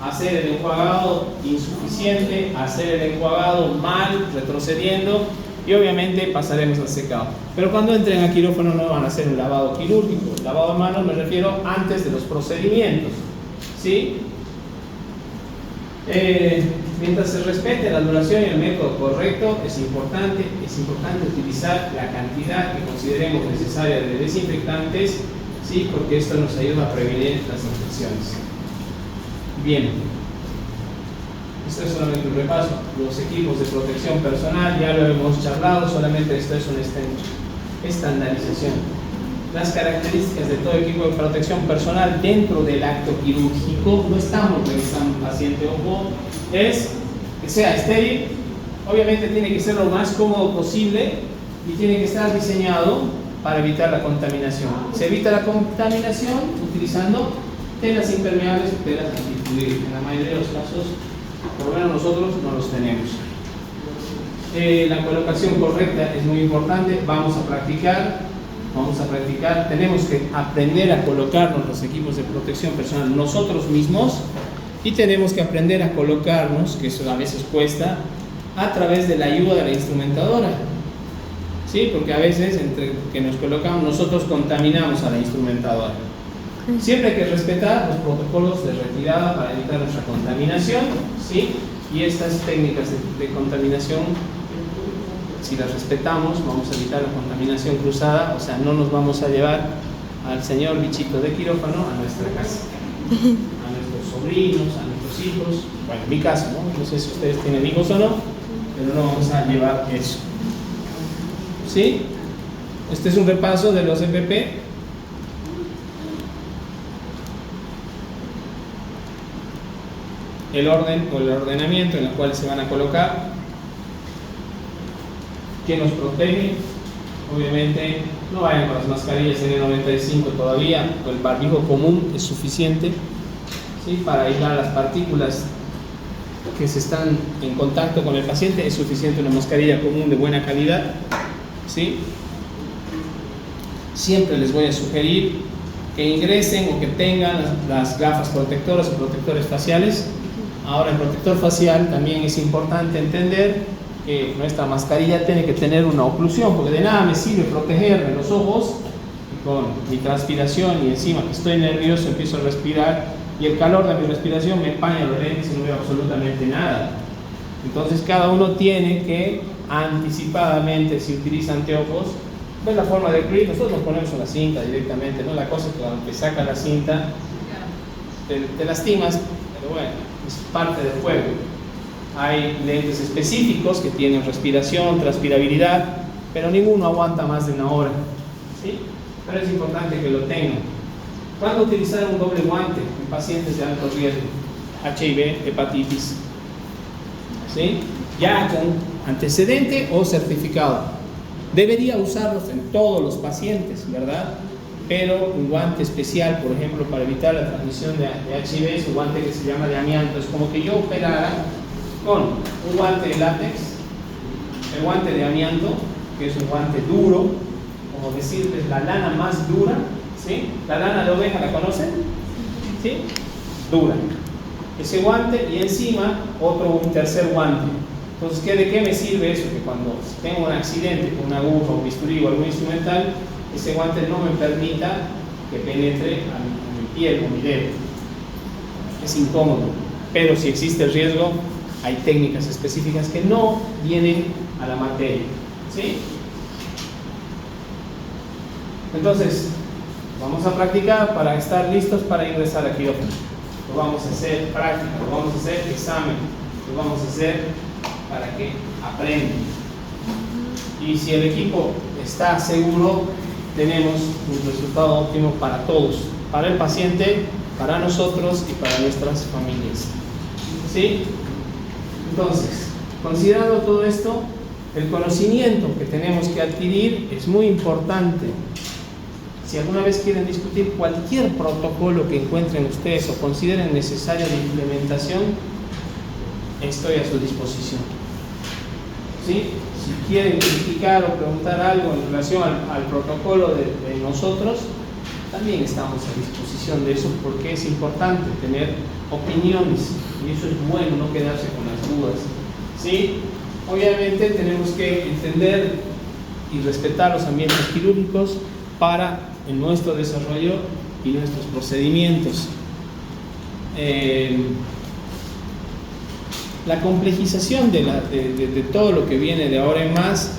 hacer el enjuagado insuficiente, hacer el enjuagado mal, retrocediendo, y obviamente pasaremos al secado. Pero cuando entren a quirófano no van a hacer un lavado quirúrgico. El lavado de manos me refiero antes de los procedimientos, ¿sí? Mientras se respete la duración y el método correcto, es importante utilizar la cantidad que consideremos necesaria de desinfectantes, ¿sí? Porque esto nos ayuda a prevenir las infecciones. Bien, esto es solamente un repaso. Los equipos de protección personal ya lo hemos charlado, solamente esto es una estandarización. Las características de todo equipo de protección personal dentro del acto quirúrgico: no estamos revisando un paciente, ojo, es que sea estéril, obviamente tiene que ser lo más cómodo posible y tiene que estar diseñado para evitar la contaminación. Se evita la contaminación utilizando telas impermeables y telas antifluidas. En la mayoría de los casos, por lo menos nosotros no los tenemos. La colocación correcta es muy importante. Vamos a practicar, tenemos que aprender a colocarnos los equipos de protección personal nosotros mismos, y tenemos que aprender a colocarnos, que eso a veces cuesta, a través de la ayuda de la instrumentadora, ¿sí? Porque a veces entre que nos colocamos nosotros contaminamos a la instrumentadora. Siempre hay que respetar los protocolos de retirada para evitar nuestra contaminación, ¿sí? Y estas técnicas de contaminación, si las respetamos, vamos a evitar la contaminación cruzada, o sea, no nos vamos a llevar al señor bichito de quirófano a nuestra casa, a nuestros sobrinos, a nuestros hijos. Bueno, en mi caso, ¿no? No sé si ustedes tienen hijos o no, pero no vamos a llevar eso, ¿sí? Este es un repaso de los EPP. El orden o el ordenamiento en el cual se van a colocar, que nos protege. Obviamente no vayan con las mascarillas N95 todavía, el barbijo común es suficiente, ¿sí? Para aislar las partículas que se están en contacto con el paciente. Es suficiente una mascarilla común de buena calidad, ¿sí? Siempre les voy a sugerir que ingresen o que tengan las gafas protectoras o protectores faciales. Ahora, el protector facial también es importante entender que nuestra mascarilla tiene que tener una oclusión, porque de nada me sirve protegerme los ojos con mi transpiración y encima que estoy nervioso empiezo a respirar y el calor de mi respiración me empaña los lentes y no veo absolutamente nada. Entonces cada uno tiene que anticipadamente, si utiliza anteojos, ¿Ves la forma de clip? Nosotros nos ponemos una cinta directamente, ¿no? La cosa es que cuando te saca la cinta, te lastimas, pero bueno, es parte del juego. Hay lentes específicos que tienen respiración, transpirabilidad, pero ninguno aguanta más de una hora, ¿sí? Pero es importante que lo tengan. ¿Cuándo utilizar un doble guante en pacientes de alto riesgo? HIV, hepatitis, ¿sí? Ya con antecedente o certificado. Debería usarlos en todos los pacientes, ¿verdad? Pero un guante especial, por ejemplo, para evitar la transmisión de HIV, es un guante que se llama de amianto. Es como que yo operara con un guante de látex, el guante de amianto, que es un guante duro, como decirles la lana más dura, ¿sí? La lana de oveja, ¿la conocen? ¿Sí? Dura. Ese guante y encima un tercer guante. Entonces, ¿de qué me sirve eso? Que cuando tengo un accidente con una aguja, un bisturí o algún instrumental, ese guante no me permita que penetre a mi piel o mi dedo. Es incómodo, pero si existe el riesgo, hay técnicas específicas que no vienen a la materia, ¿sí? Entonces, vamos a practicar para estar listos para ingresar a quirófano. Lo vamos a hacer práctica, lo vamos a hacer examen, lo vamos a hacer para que aprendan. Y si el equipo está seguro, tenemos un resultado óptimo para todos, para el paciente, para nosotros y para nuestras familias. ¿Sí? Entonces, considerando todo esto, el conocimiento que tenemos que adquirir es muy importante. Si alguna vez quieren discutir cualquier protocolo que encuentren ustedes o consideren necesario de implementación, estoy a su disposición. ¿Sí? Si quieren criticar o preguntar algo en relación al protocolo de nosotros, también estamos a disposición de eso, porque es importante tener opiniones y eso es bueno, no quedarse con las dudas. ¿Sí? Obviamente tenemos que entender y respetar los ambientes quirúrgicos para nuestro desarrollo y nuestros procedimientos. La complejización de todo lo que viene de ahora en más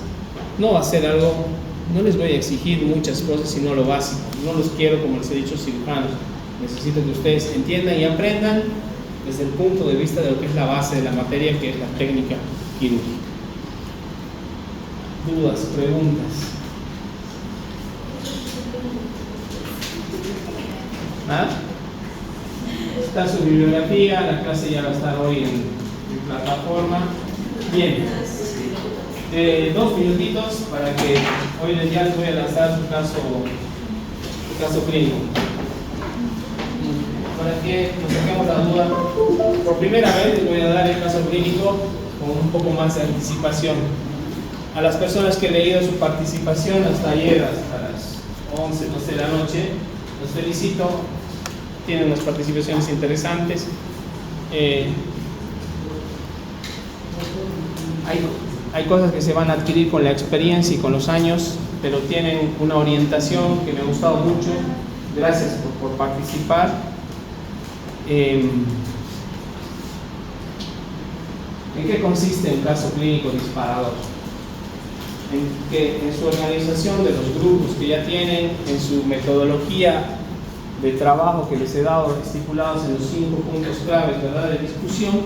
no va a ser algo, no les voy a exigir muchas cosas sino lo básico. No los quiero, como les he dicho, cirujanos. Necesito que ustedes entiendan y aprendan desde el punto de vista de lo que es la base de la materia, que es la técnica quirúrgica. Dudas, preguntas. ¿Ah? Está su bibliografía, la clase ya va a estar hoy en plataforma. Bien, 2 minutitos para que hoy ya les voy a lanzar su caso clínico. Para que nos saquemos la duda, por primera vez les voy a dar el caso clínico con un poco más de anticipación. A las personas que he leído su participación hasta ayer, hasta las 11, 12 de la noche, los felicito. Tienen unas participaciones interesantes. Hay cosas que se van a adquirir con la experiencia y con los años, pero tienen una orientación que me ha gustado mucho. Gracias por participar. ¿En qué consiste un caso clínico disparador? En su organización de los grupos que ya tienen, en su metodología de trabajo que les he dado estipulados en los 5 puntos claves, ¿verdad?, de discusión,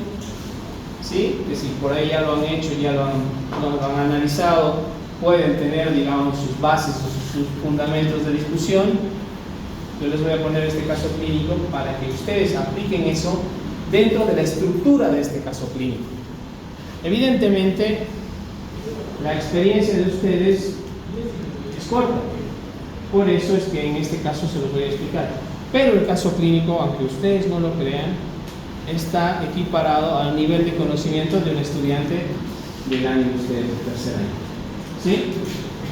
¿sí? Que si por ahí ya lo han hecho, ya lo han analizado, pueden tener, digamos, sus bases o sus fundamentos de discusión. Yo les voy a poner este caso clínico para que ustedes apliquen eso dentro de la estructura de este caso clínico. Evidentemente, la experiencia de ustedes es corta, por eso es que en este caso se los voy a explicar. Pero el caso clínico, aunque ustedes no lo crean, está equiparado al nivel de conocimiento de un estudiante del año de ustedes, del tercer año. ¿Sí?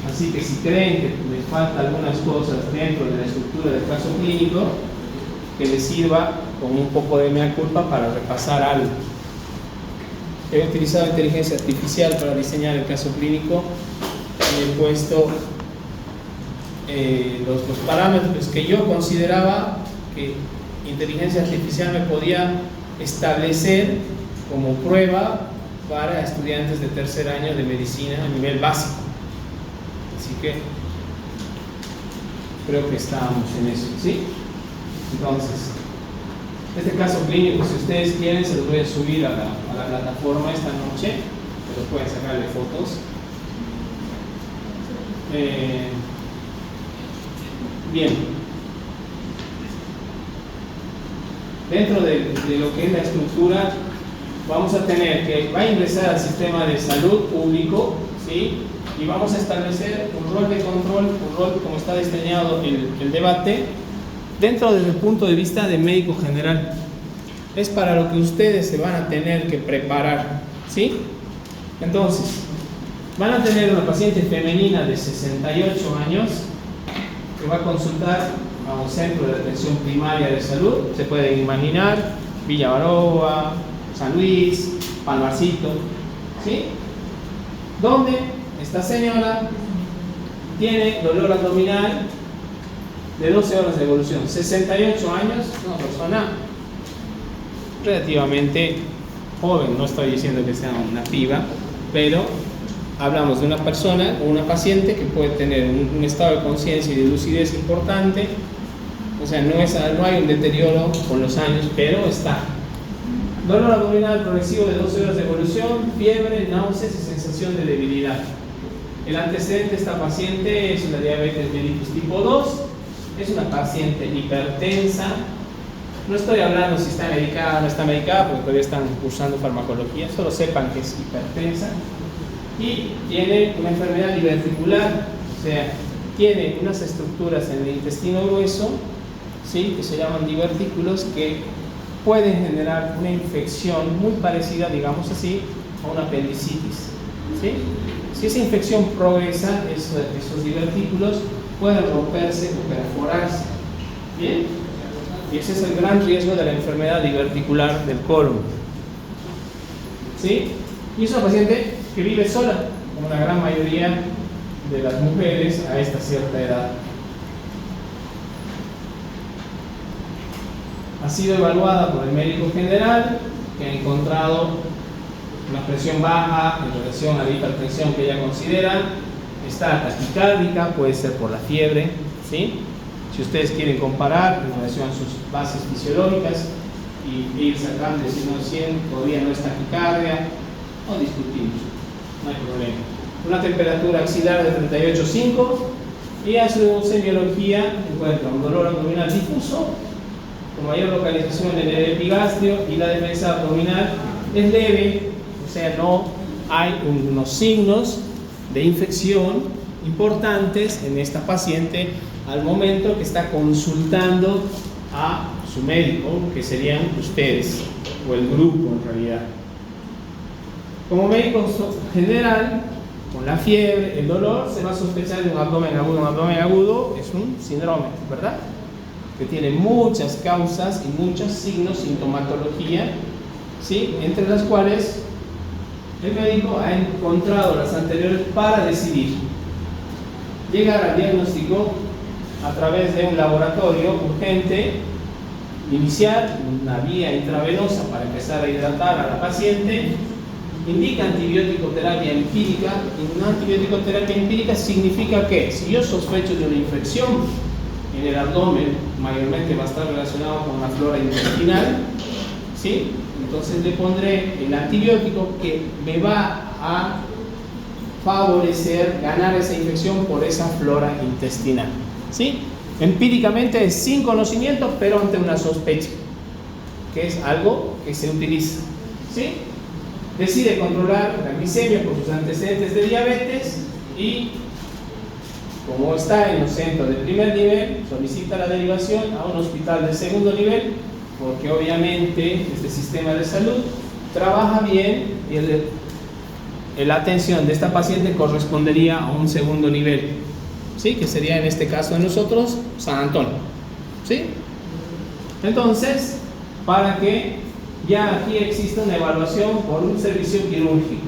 Así que si creen que les falta algunas cosas dentro de la estructura del caso clínico, que les sirva con un poco de mea culpa para repasar algo. He utilizado inteligencia artificial para diseñar el caso clínico y he puesto los parámetros que yo consideraba que inteligencia artificial me podía establecer como prueba para estudiantes de tercer año de medicina a nivel básico. Así que creo que estábamos en eso, ¿sí? Entonces, este caso clínico, si ustedes quieren, se los voy a subir a la plataforma esta noche, pero pueden sacarle fotos. Bien. Dentro de lo que es la estructura, vamos a tener que va a ingresar al sistema de salud público, ¿sí? Y vamos a establecer un rol de control, un rol como está diseñado el debate, dentro desde el punto de vista de médico general. Es para lo que ustedes se van a tener que preparar, ¿sí? Entonces, van a tener una paciente femenina de 68 años que va a consultar a un centro de atención primaria de salud. Se pueden imaginar Villa Baroa, San Luis, Palmarcito, ¿sí? Donde esta señora tiene dolor abdominal de 12 horas de evolución, 68 años, una persona relativamente joven, no estoy diciendo que sea una piba, pero hablamos de una persona o una paciente que puede tener un estado de conciencia y de lucidez importante, o sea, no hay un deterioro con los años, pero está. Dolor abdominal progresivo de 12 horas de evolución, fiebre, náuseas y sensación de debilidad. El antecedente de esta paciente es una diabetes mellitus tipo 2, es una paciente hipertensa. No estoy hablando si está medicada o no está medicada, porque todavía están cursando farmacología, solo sepan que es hipertensa. Y tiene una enfermedad diverticular, o sea, tiene unas estructuras en el intestino grueso, ¿sí? Que se llaman divertículos, que pueden generar una infección muy parecida, digamos así, a una apendicitis, ¿sí? Si esa infección progresa, esos divertículos pueden romperse o perforarse, ¿bien? Y ese es el gran riesgo de la enfermedad diverticular del colon, ¿sí? Y es una paciente que vive sola, como la gran mayoría de las mujeres a esta cierta edad. Ha sido evaluada por el médico general, que ha encontrado una presión baja en relación a la hipertensión que ella considera. Está taquicárdica, puede ser por la fiebre, ¿sí? Si ustedes quieren comparar en relación a sus bases fisiológicas y ir sacando, si no 100, todavía no es taquicardia, no discutimos, no hay problema. Una temperatura axilar de 38,5 y hace una semiología, encuentra un dolor abdominal difuso con mayor localización en el epigastrio y la defensa abdominal es leve, o sea, no hay unos signos de infección importantes en esta paciente al momento que está consultando a su médico, que serían ustedes o el grupo en realidad. Como médico general, con la fiebre, el dolor, se va a sospechar de un abdomen agudo. Un abdomen agudo es un síndrome, ¿verdad? Que tiene muchas causas y muchos signos, sintomatología, ¿sí? Entre las cuales el médico ha encontrado las anteriores para decidir llegar al diagnóstico a través de un laboratorio urgente, iniciar una vía intravenosa para empezar a hidratar a la paciente, indica antibiótico terapia empírica. Y una antibiótico terapia empírica significa que si yo sospecho de una infección en el abdomen, mayormente va a estar relacionado con la flora intestinal, ¿sí? Entonces le pondré el antibiótico que me va a favorecer ganar esa infección por esa flora intestinal, ¿sí? Empíricamente es sin conocimiento, pero ante una sospecha, que es algo que se utiliza, ¿sí? Decide controlar la glicemia por sus antecedentes de diabetes y, como está en un centro de primer nivel, solicita la derivación a un hospital de segundo nivel, porque obviamente este sistema de salud trabaja bien y la atención de esta paciente correspondería a un segundo nivel, ¿sí? Que sería en este caso de nosotros San Antonio, ¿sí? Entonces, para que ya aquí exista una evaluación por un servicio quirúrgico.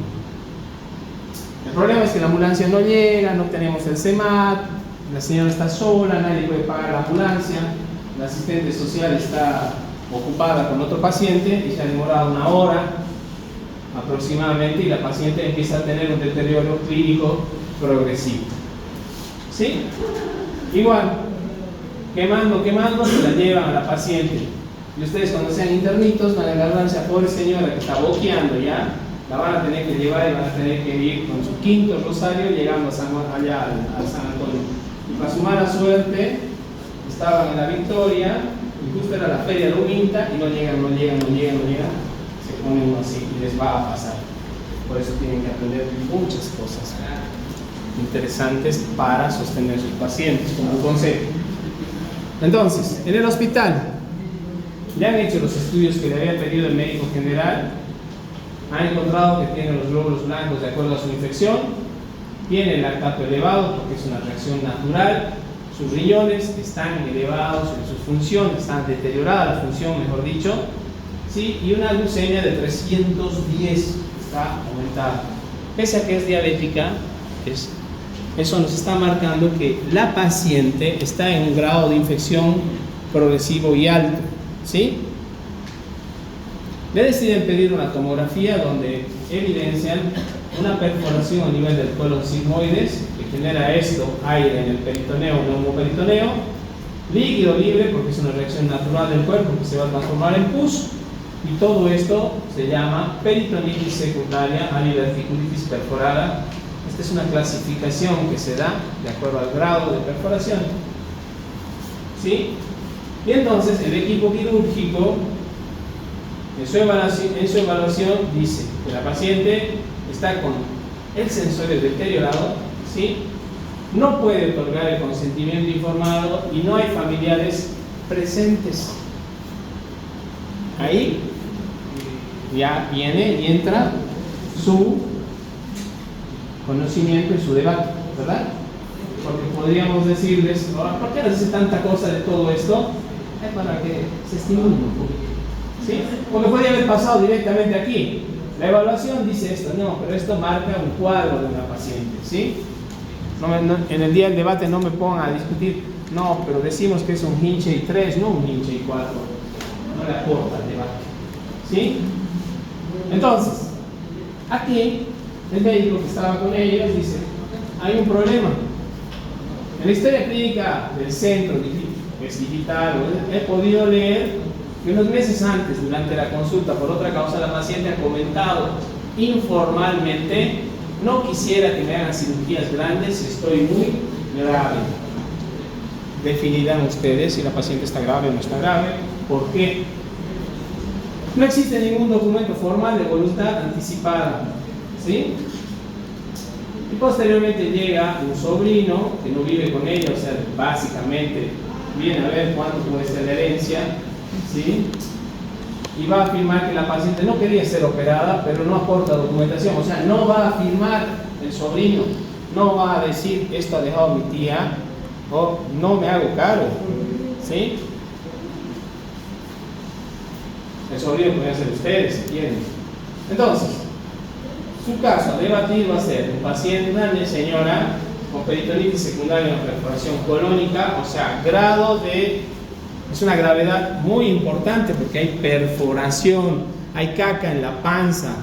El problema es que la ambulancia no llega, no tenemos el CEMAT, la señora está sola, nadie puede pagar la ambulancia, la asistente social está ocupada con otro paciente y se ha demorado 1 hora aproximadamente y la paciente empieza a tener un deterioro clínico progresivo, ¿sí? Igual, quemando, se la llevan a la paciente. Y ustedes cuando sean internitos van a agarrarse a pobre señora que está boqueando ya, la van a tener que llevar y van a tener que ir con su quinto rosario llegando allá al San Antonio. Y para su mala suerte, estaban en la Victoria, y justo era la feria de Uminta, y no llegan, se ponen uno así y les va a pasar. Por eso tienen que aprender muchas cosas interesantes para sostener a sus pacientes, como un consejo. Entonces, en el hospital, le han hecho los estudios que le había pedido el médico general, han encontrado que tiene los glóbulos blancos de acuerdo a su infección, tiene el lactato elevado porque es una reacción natural, sus riñones están elevados en sus funciones, están deteriorada la función, mejor dicho, ¿sí? Y una glucemia de 310 está aumentada. Pese a que es diabética, eso nos está marcando que la paciente está en un grado de infección progresivo y alto, ¿sí? Le deciden pedir una tomografía donde evidencian una perforación a nivel del colon sigmoides que genera aire en el peritoneo o neumoperitoneo, líquido libre porque es una reacción natural del cuerpo que se va a transformar en pus, y todo esto se llama peritonitis secundaria a diverticulitis perforada. Esta es una clasificación que se da de acuerdo al grado de perforación, ¿sí? Y entonces el equipo quirúrgico en su evaluación dice que la paciente está con el sensorio deteriorado, ¿sí? No puede otorgar el consentimiento informado y no hay familiares presentes. Ahí ya viene y entra su conocimiento y su debate, ¿verdad? Porque podríamos decirles, ¿por qué hace tanta cosa de todo esto? Es para que se estimule un poco, ¿sí? Porque podría haber pasado directamente aquí. La evaluación dice esto, no, pero esto marca un cuadro de una paciente, ¿sí? En el día del debate no me pongan a discutir, no, pero decimos que es un Hinchey 3, no un Hinchey 4. No le aporta al debate, ¿sí? Entonces, aquí el médico que estaba con ellos dice, hay un problema. En la historia clínica del centro, que es digital, he podido leer que unos meses antes, durante la consulta por otra causa, la paciente ha comentado informalmente, no quisiera que me hagan cirugías grandes si estoy muy grave. Definirán ustedes si la paciente está grave o no está grave. ¿Por qué? No existe ningún documento formal de voluntad anticipada, ¿sí? Y posteriormente llega un sobrino que no vive con ella, o sea, básicamente viene a ver cuánto puede ser la herencia, ¿sí? Y va a afirmar que la paciente no quería ser operada, pero no aporta documentación, o sea, no va a afirmar el sobrino, no va a decir, esto ha dejado mi tía, o no me hago cargo, ¿sí? El sobrino puede ser ustedes si quieren. Entonces, su caso a debatir va a ser un paciente, una señora con peritonitis secundaria o perforación colónica, o sea, es una gravedad muy importante porque hay perforación, hay caca en la panza.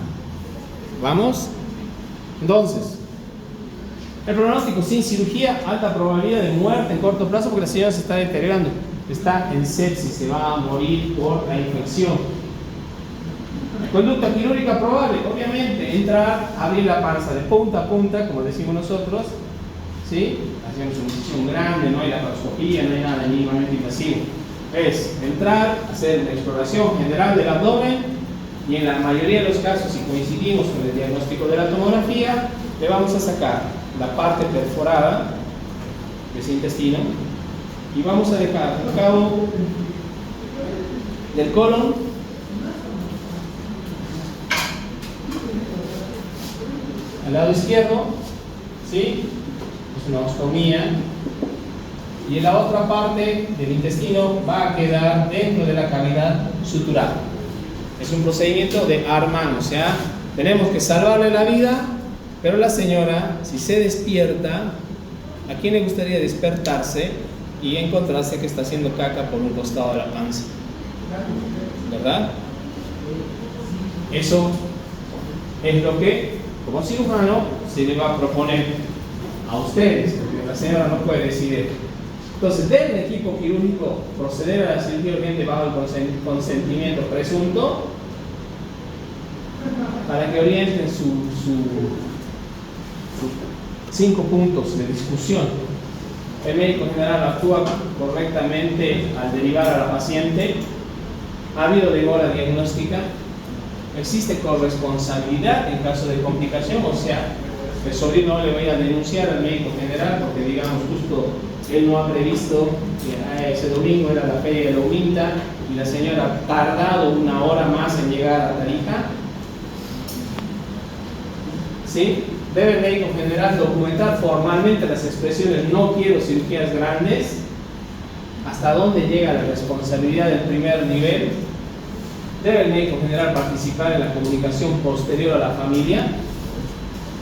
¿Vamos? Entonces, el pronóstico sin cirugía, alta probabilidad de muerte en corto plazo porque la señora se está deteriorando, está en sepsis, se va a morir por la infección. Conducta quirúrgica probable, obviamente, entrar, abrir la panza de punta a punta, como decimos nosotros, ¿sí? Hacemos una incisión grande, no hay laparoscopía, no hay nada mínimamente invasivo. Es entrar, hacer la exploración general del abdomen y en la mayoría de los casos, si coincidimos con el diagnóstico de la tomografía, le vamos a sacar la parte perforada de ese intestino y vamos a dejar al cabo del colon al lado izquierdo, ¿sí? Es una ostomía. Y en la otra parte del intestino va a quedar dentro de la cavidad sutural. Es un procedimiento de Arman, o sea, tenemos que salvarle la vida, pero la señora, si se despierta, ¿a quién le gustaría despertarse y encontrarse que está haciendo caca por un costado de la panza? ¿Verdad? Eso es lo que, como cirujano, se le va a proponer a ustedes, porque la señora no puede decidir. Entonces, debe el equipo quirúrgico proceder a la cirugía urgente bajo el consentimiento presunto para que orienten sus 5 puntos de discusión. El médico general actúa correctamente al derivar a la paciente. Ha habido demora diagnóstica. Existe corresponsabilidad en caso de complicación, o sea, el sobrino no le voy a denunciar al médico general porque, digamos, justo él no ha previsto que ese domingo era la feria de la Uminta y la señora ha tardado 1 hora más en llegar a Tarija. ¿Sí? Debe el médico general documentar formalmente las expresiones "no quiero cirugías grandes", hasta dónde llega la responsabilidad del primer nivel. Debe el médico general participar en la comunicación posterior a la familia.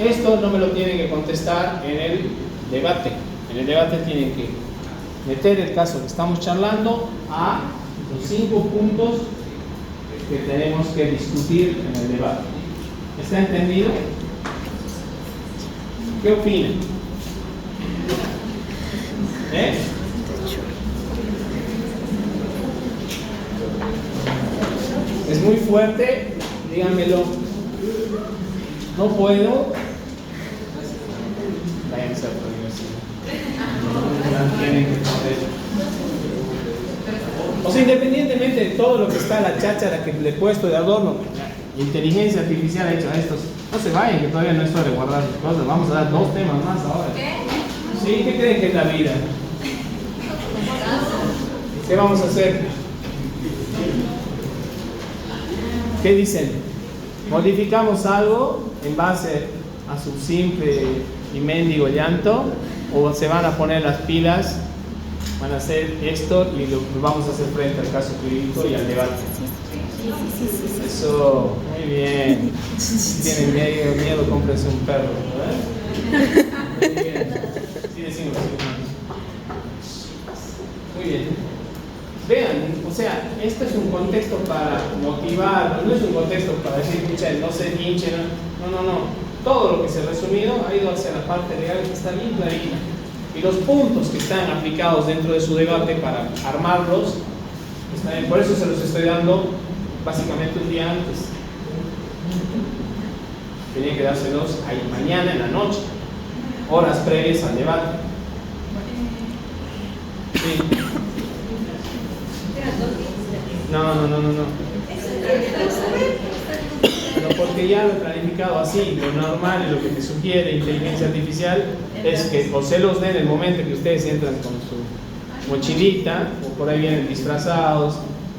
Esto no me lo tienen que contestar en el debate. En el debate tienen que meter el caso que estamos charlando a los 5 puntos que tenemos que discutir en el debate. ¿Está entendido? ¿Qué opinan? ¿Es muy fuerte? Díganmelo. No puedo. Váyanse a la universidad. Tienen que poder. O sea, independientemente de todo lo que está la cháchara que le he puesto de adorno, inteligencia artificial ha hecho esto. No se vayan, que todavía no es hora de guardar sus cosas. Vamos a dar 2 temas más ahora. ¿Sí? ¿Qué creen que es la vida? ¿Qué vamos a hacer? ¿Qué dicen? ¿Modificamos algo en base a su simple y mendigo llanto? ¿O se van a poner las pilas? Van a hacer esto y lo vamos a hacer frente al caso clínico y al debate. Eso, muy bien. Si tienen miedo, cómprense un perro, ¿verdad? Muy bien. Sí decimos, muy bien. Vean, o sea, esto es un contexto para motivar, no es un contexto para decir, escuchen, no se hinchen, no. Todo lo que se ha resumido ha ido hacia la parte legal que está bien clarita. Y los puntos que están aplicados dentro de su debate para armarlos, están bien. Por eso se los estoy dando básicamente un día antes. Tenía que dárselos ahí mañana en la noche, horas previas al debate. Sí. No. Pero porque ya lo he planificado así, lo normal y lo que te sugiere inteligencia artificial es que o se los den en el momento que ustedes entran con su mochilita, o por ahí vienen disfrazados.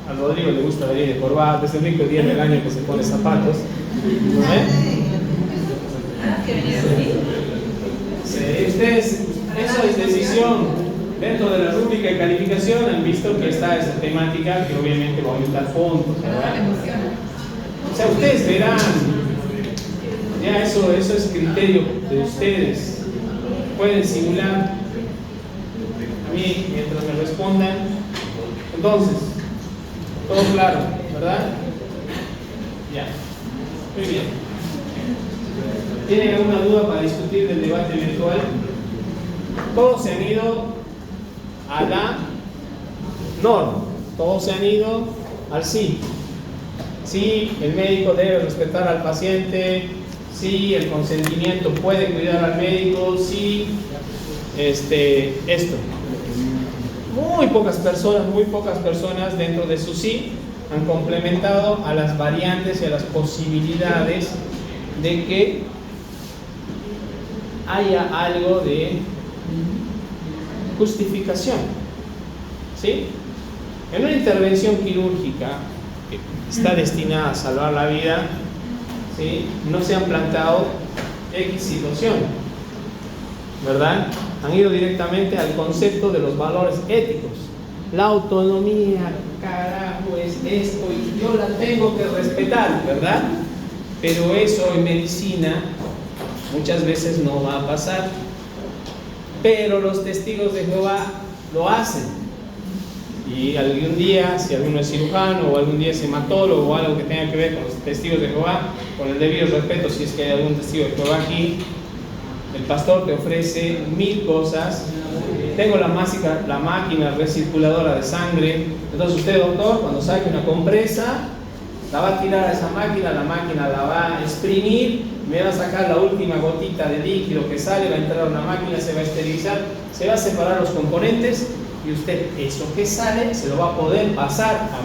A Rodrigo le gusta venir de corbata, es el único día del año que se pone zapatos. ¿No ven? Sí, ustedes, eso es decisión. Dentro de la rúbrica de calificación han visto que está esa temática que obviamente va a aumentar puntos, ¿verdad? O sea, ustedes verán, ya eso es criterio de ustedes. Pueden simular a mí mientras me respondan. Entonces, todo claro, ¿verdad? Ya, muy bien. ¿Tienen alguna duda para discutir del debate virtual? Todos se han ido a la norma, todos se han ido al sí. Sí, el médico debe respetar al paciente. Sí, el consentimiento puede cuidar al médico. Sí, esto. Muy pocas personas dentro de su sí han complementado a las variantes y a las posibilidades de que haya algo de justificación. ¿Sí? En una intervención quirúrgica que está destinada a salvar la vida, ¿sí?, no se han planteado X situación, ¿verdad? Han ido directamente al concepto de los valores éticos. La autonomía, carajo, es esto y yo la tengo que respetar, ¿verdad? Pero eso en medicina muchas veces no va a pasar. Pero los testigos de Jehová lo hacen. Y algún día, si alguno es cirujano o algún día es hematólogo o algo que tenga que ver con los testigos de Jehová, con el debido respeto, si es que hay algún testigo de Jehová aquí, el pastor te ofrece 1000 cosas tengo la máquina recirculadora de sangre. Entonces usted, doctor, cuando saque una compresa, la va a tirar a esa máquina, la máquina la va a exprimir, me va a sacar la última gotita de líquido que sale, va a entrar a una máquina, se va a esterilizar, se va a separar los componentes y usted eso que sale se lo va a poder pasar a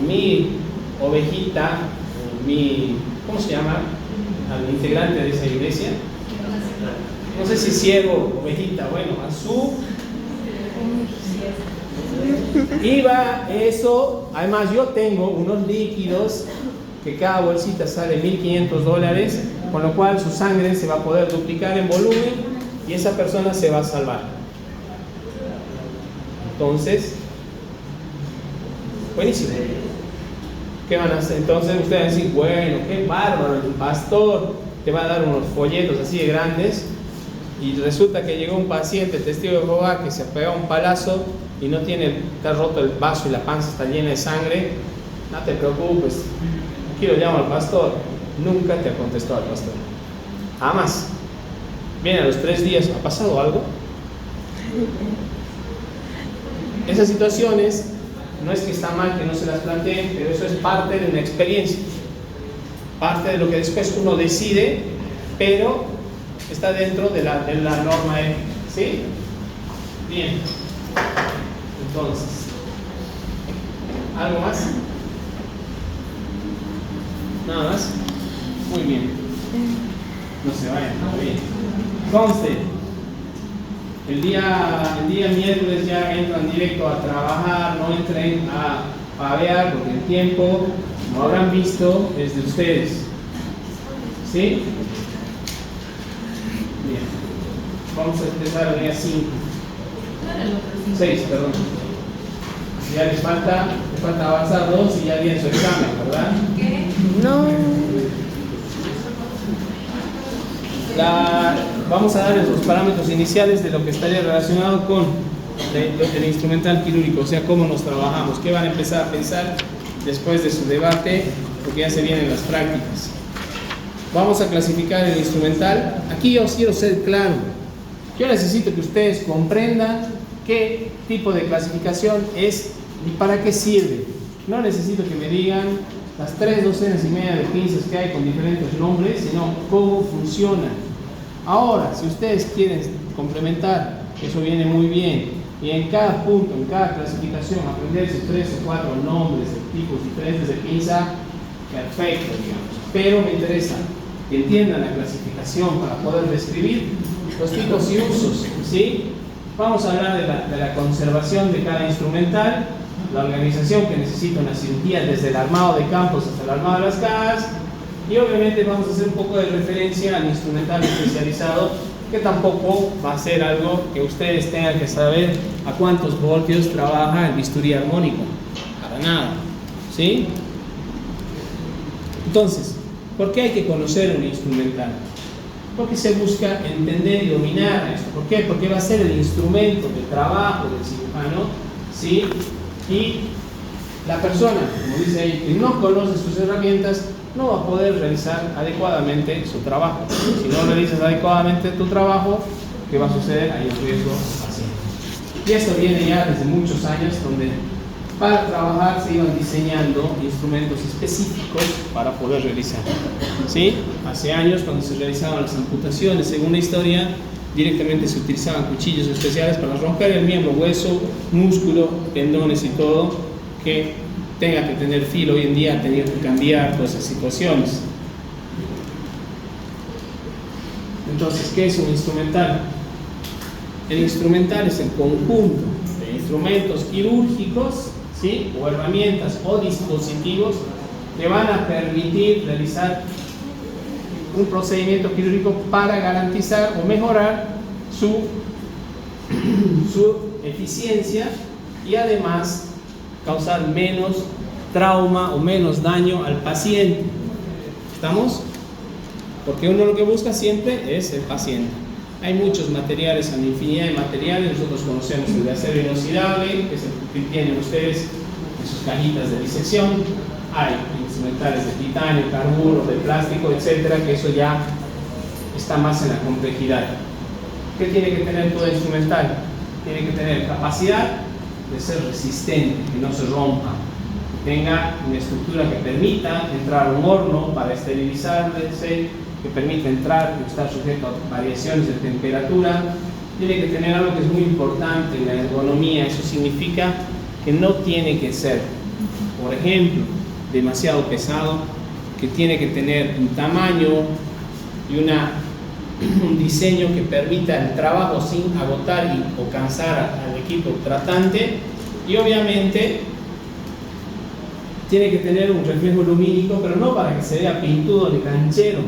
mi ovejita, ¿cómo se llama? Al integrante de esa iglesia. No sé si siervo, ovejita, bueno, a su... Y va eso, además yo tengo unos líquidos que cada bolsita sale $1.500, con lo cual su sangre se va a poder duplicar en volumen y esa persona se va a salvar. Entonces, buenísimo. ¿Qué van a hacer? Entonces ustedes van a decir, bueno, qué bárbaro, el pastor te va a dar unos folletos así de grandes y resulta que llegó un paciente, testigo de Jehová, que se pegó un palazo y no tiene, está roto el vaso y la panza está llena de sangre. No te preocupes, aquí lo llamo al pastor. Nunca te ha contestado el pastor, jamás. Viene a los 3 días, ¿ha pasado algo? Esas situaciones no es que está mal que no se las planteen, pero eso es parte de una experiencia, parte de lo que después uno decide, pero está dentro de la norma ética, ¿sí? Bien. Entonces, ¿algo más? ¿Nada más? Muy bien. No se vayan, muy bien. Conste, el día miércoles ya entran directo a trabajar, no entren a pavear, porque el tiempo, como habrán visto, es de ustedes. ¿Sí? Bien. Vamos a empezar el día 5. 6, perdón. Ya les falta avanzar 2 y ya viene su examen, ¿verdad? ¿Qué? No. Vamos a darles los parámetros iniciales de lo que estaría relacionado con el instrumental quirúrgico, o sea, cómo nos trabajamos, qué van a empezar a pensar después de su debate, porque ya se vienen las prácticas. Vamos a clasificar el instrumental. Aquí yo quiero ser claro. Yo necesito que ustedes comprendan qué tipo de clasificación es y para qué sirve. No necesito que me digan las 3 docenas y media de pinzas que hay con diferentes nombres, sino cómo funcionan. Ahora, si ustedes quieren complementar, eso viene muy bien, y en cada punto, en cada clasificación, aprenderse 3 o 4 nombres de tipos diferentes de pinza, perfecto, digamos. Pero me interesa que entiendan la clasificación para poder describir los tipos y usos, ¿sí? Vamos a hablar de la conservación de cada instrumental, la organización que necesita una cirugía desde el armado de campos hasta el armado de las cajas, y obviamente vamos a hacer un poco de referencia al instrumental especializado, que tampoco va a ser algo que ustedes tengan que saber a cuántos voltios trabaja el bisturí armónico, para nada, ¿sí? Entonces, ¿por qué hay que conocer un instrumental? Porque se busca entender y dominar esto. ¿Por qué? Porque va a ser el instrumento de trabajo del cirujano, ¿sí? Y la persona, como dice ahí, que no conoce sus herramientas, no va a poder realizar adecuadamente su trabajo. Si no realizas adecuadamente tu trabajo, ¿qué va a suceder? Hay un riesgo así. Y esto viene ya desde muchos años, donde para trabajar se iban diseñando instrumentos específicos para poder realizar. ¿Sí? Hace años, cuando se realizaban las amputaciones, según la historia, directamente se utilizaban cuchillos especiales para romper el miembro, hueso, músculo, tendones y todo, que tenga que tener filo. Hoy en día ha tenido que cambiar todas esas situaciones. Entonces, ¿qué es un instrumental? El instrumental es el conjunto de instrumentos quirúrgicos, ¿sí? O herramientas o dispositivos que van a permitir realizar un procedimiento quirúrgico para garantizar o mejorar su eficiencia y además causar menos trauma o menos daño al paciente. ¿Estamos? Porque uno lo que busca siempre es el paciente. Hay muchos materiales, hay infinidad de materiales. Nosotros conocemos el de acero inoxidable, que es el que tienen ustedes en sus cajitas de disección. Hay instrumentales de titanio, carburo, de plástico, etcétera, que eso ya está más en la complejidad. ¿Qué tiene que tener todo instrumental? tiene que tener capacidad de ser resistente, que no se rompa, que tenga una estructura que permita entrar a un horno para esterilizarse, que permita entrar y estar sujeto a variaciones de temperatura. Tiene que tener algo que es muy importante en la ergonomía. Eso significa que no tiene que ser, por ejemplo, demasiado pesado, que tiene que tener un tamaño y un diseño que permita el trabajo sin agotar o cansar al equipo tratante, y obviamente tiene que tener un reflejo lumínico, pero no para que se vea pintudo ni canchero,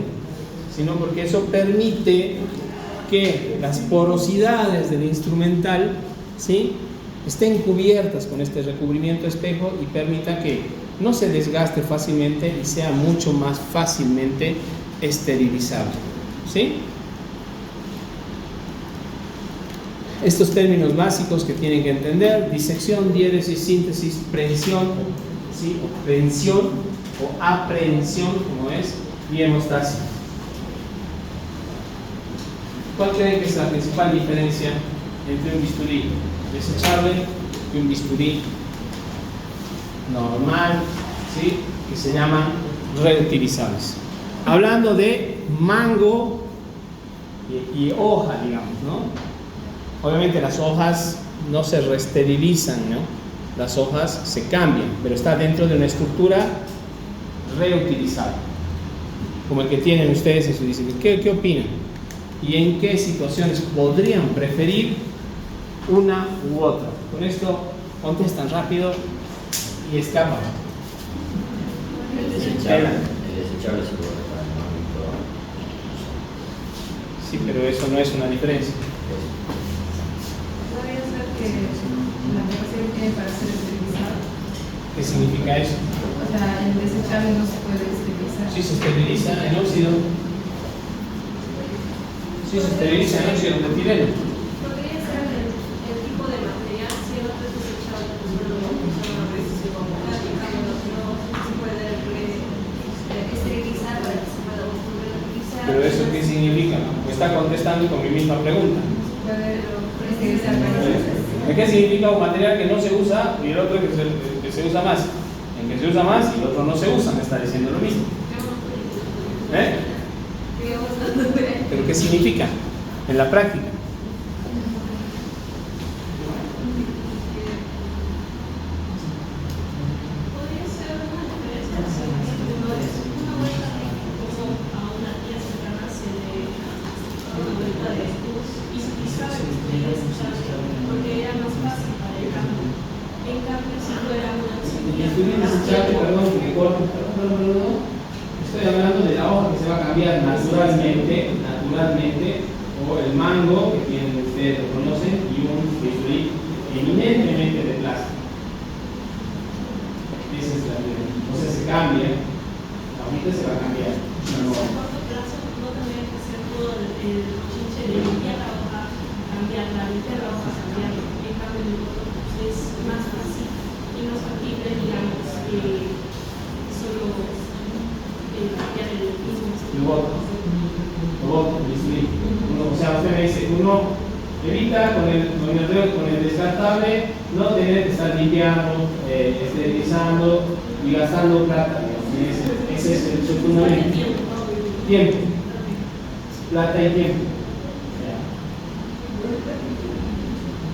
sino porque eso permite que las porosidades del instrumental, ¿sí?, estén cubiertas con este recubrimiento espejo y permita que no se desgaste fácilmente y sea mucho más fácilmente esterilizable, ¿sí? Estos términos básicos que tienen que entender: disección, diéresis, síntesis, prensión, ¿sí?, o prensión o aprehensión, como es, y hemostasia. ¿Cuál creen que es la principal diferencia entre un bisturí desechable y un bisturí normal, ¿sí?, que se llaman reutilizables? Hablando de mango y hoja, digamos, ¿no? Obviamente las hojas no se reesterilizan, ¿no? Las hojas se cambian, pero está dentro de una estructura reutilizable, como el que tienen ustedes en su diseño. ¿Qué opinan? ¿Y en qué situaciones podrían preferir una u otra? Con esto contestan rápido y escapan. El desechable se puede para el ámbito. Sí, pero eso no es una diferencia. Podría ser que la capacidad que tiene para ser esterilizado. ¿Qué significa eso? O sea, el desechable no se puede esterilizar. Sí, se esteriliza en óxido. Sí, se esteriliza en óxido de etileno. Podría ser el tipo de material, si el otro es desechable, pues solo una vez se compra, y cambio no se puede esterilizar para que se pueda volver a utilizar. ¿Pero eso qué significa? Me está contestando con mi misma pregunta. Puede esterilizar varias veces. ¿Qué significa un material que no se usa y el otro que se usa más? En que se usa más y el otro no se usa, me está diciendo lo mismo. ¿Eh? ¿Pero qué significa en la práctica? Podría ser una diferencia si no es una vuelta como a una tía cercana se le una vuelta de luz y sabe que estoy desechable porque era más fácil para el cambio. En cambio, si fuera una semilla. Estoy hablando de la hoja que se va a cambiar naturalmente, o el mango que tienen ustedes, lo conocen, y un bisturí eminentemente de plástico. Esa es la diferencia. O sea, se cambia, la hojita se va a cambiar. A corto plazo no tendría que ser todo el chinche de limpiar la hoja, cambiarla, limpiar la hoja, cambiarla. En cambio, en el otro es más fácil y no es factible, digamos, solo cambiar el mismo. Lo voto, bisturí. O sea, usted me dice, uno evita con el descartable no tener que estar limpiando, esterilizando y gastando plata. Ese es el fundamento. Tiempo. Plata y tiempo.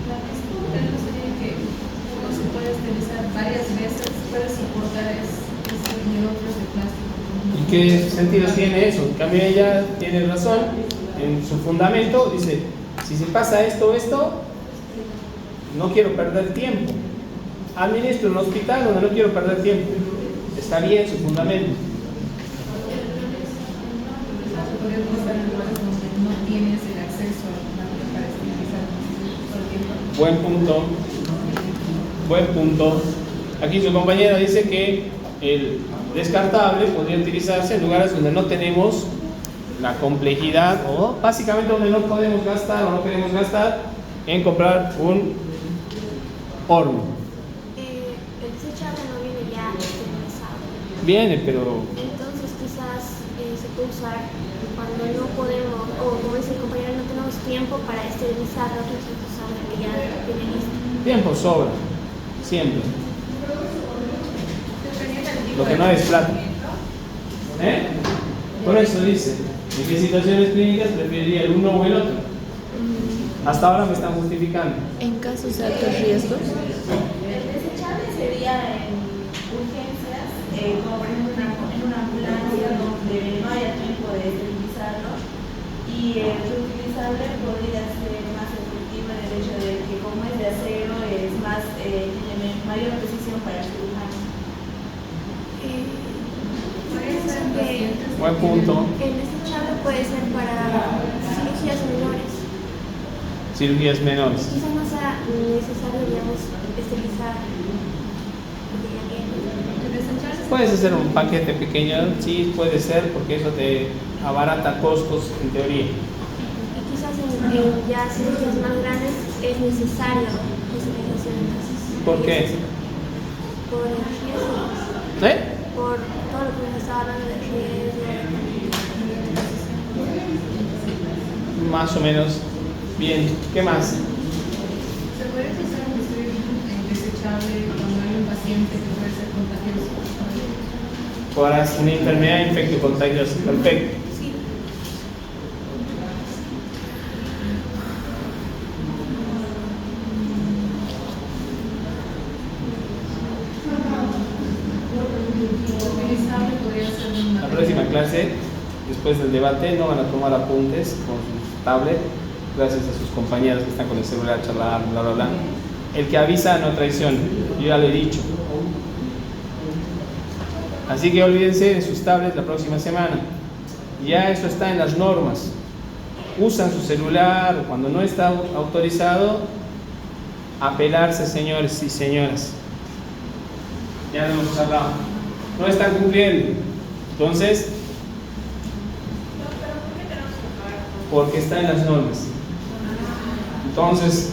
La cuestión tenemos que uno se puede esterilizar varias veces, puede soportar ese otro de plástico. ¿Y qué sentido tiene eso? En cambio, ella tiene razón en su fundamento. Dice, si se pasa esto, no quiero perder tiempo. Administro un hospital donde no quiero perder tiempo. Está bien su fundamento. Podemos estar en lugares donde no tienes el acceso para esterilizar. Buen punto. Aquí su compañera dice que el descartable podría utilizarse en lugares donde no tenemos la complejidad, o básicamente donde no podemos gastar o no queremos gastar en comprar un horno. El desechable no viene ya esterilizado. Viene, pero Entonces quizás se puede usar cuando no podemos, o como dice el compañero, no tenemos tiempo para esterilizarlo, entonces saben que ya viene listo. Tiempo sobra, siempre. Dependiendo del tipo Lo que de no es plata. Por eso dice, ¿en qué situaciones clínicas preferiría el uno o el otro? Hasta ahora me están justificando. En casos de altos riesgos, El desechable sería en urgencias, como por ejemplo en una ambulancia donde no haya tiempo de esterilizarlo, y el reutilizable podría ser más efectivo en el hecho de que como es de acero es más, tiene mayor precisión para el cirujano. Buen punto. El desechable puede ser para cirugías menores. Cirugías menores. Quizás no sea necesario, digamos, esterilizar porque ya viene. Puedes hacer un paquete pequeño, sí, puede ser, porque eso te abarata costos en teoría. Y quizás en ya cirugías más grandes es necesario esterilización. Entonces, ¿Por qué? por el riesgo, por todo lo que nos estaba hablando del riesgo. Más o menos. Bien, ¿qué más? ¿Se puede utilizar un desechable cuando hay un paciente que puede ser contagioso? Por una enfermedad infectocontagiosa. Perfecto. Sí. Utilizable podría ser un La próxima clase, después del debate, no van a tomar apuntes con su tablet, gracias a sus compañeros que están con el celular charlando, bla, bla, bla. El que avisa no traiciona, yo ya lo he dicho. Así que olvídense de sus tablets la próxima semana. Ya eso está en las normas. Usan su celular cuando no está autorizado, apelarse, señores y señoras. Ya lo hemos hablado. No están cumpliendo. Entonces, porque está en las normas. Entonces,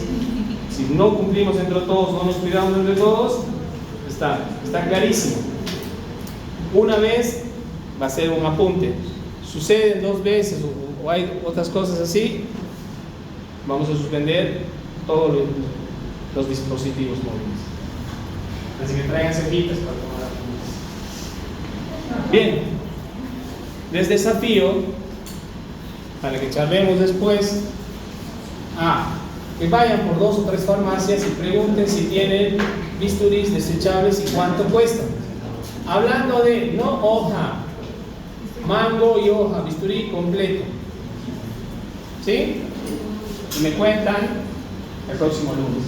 si no cumplimos entre todos, no nos cuidamos entre todos, está clarísimo. Una vez va a ser un apunte. Suceden 2 veces o hay otras cosas así, vamos a suspender todos los dispositivos móviles. Así que traigan hojitas para tomar apuntes. Bien, les desafío para que charlemos después que vayan por 2 o 3 farmacias y pregunten si tienen bisturís desechables y cuánto cuestan. Hablando de no hoja, mango y hoja, bisturí completo. ¿Sí? Y me cuentan el próximo lunes.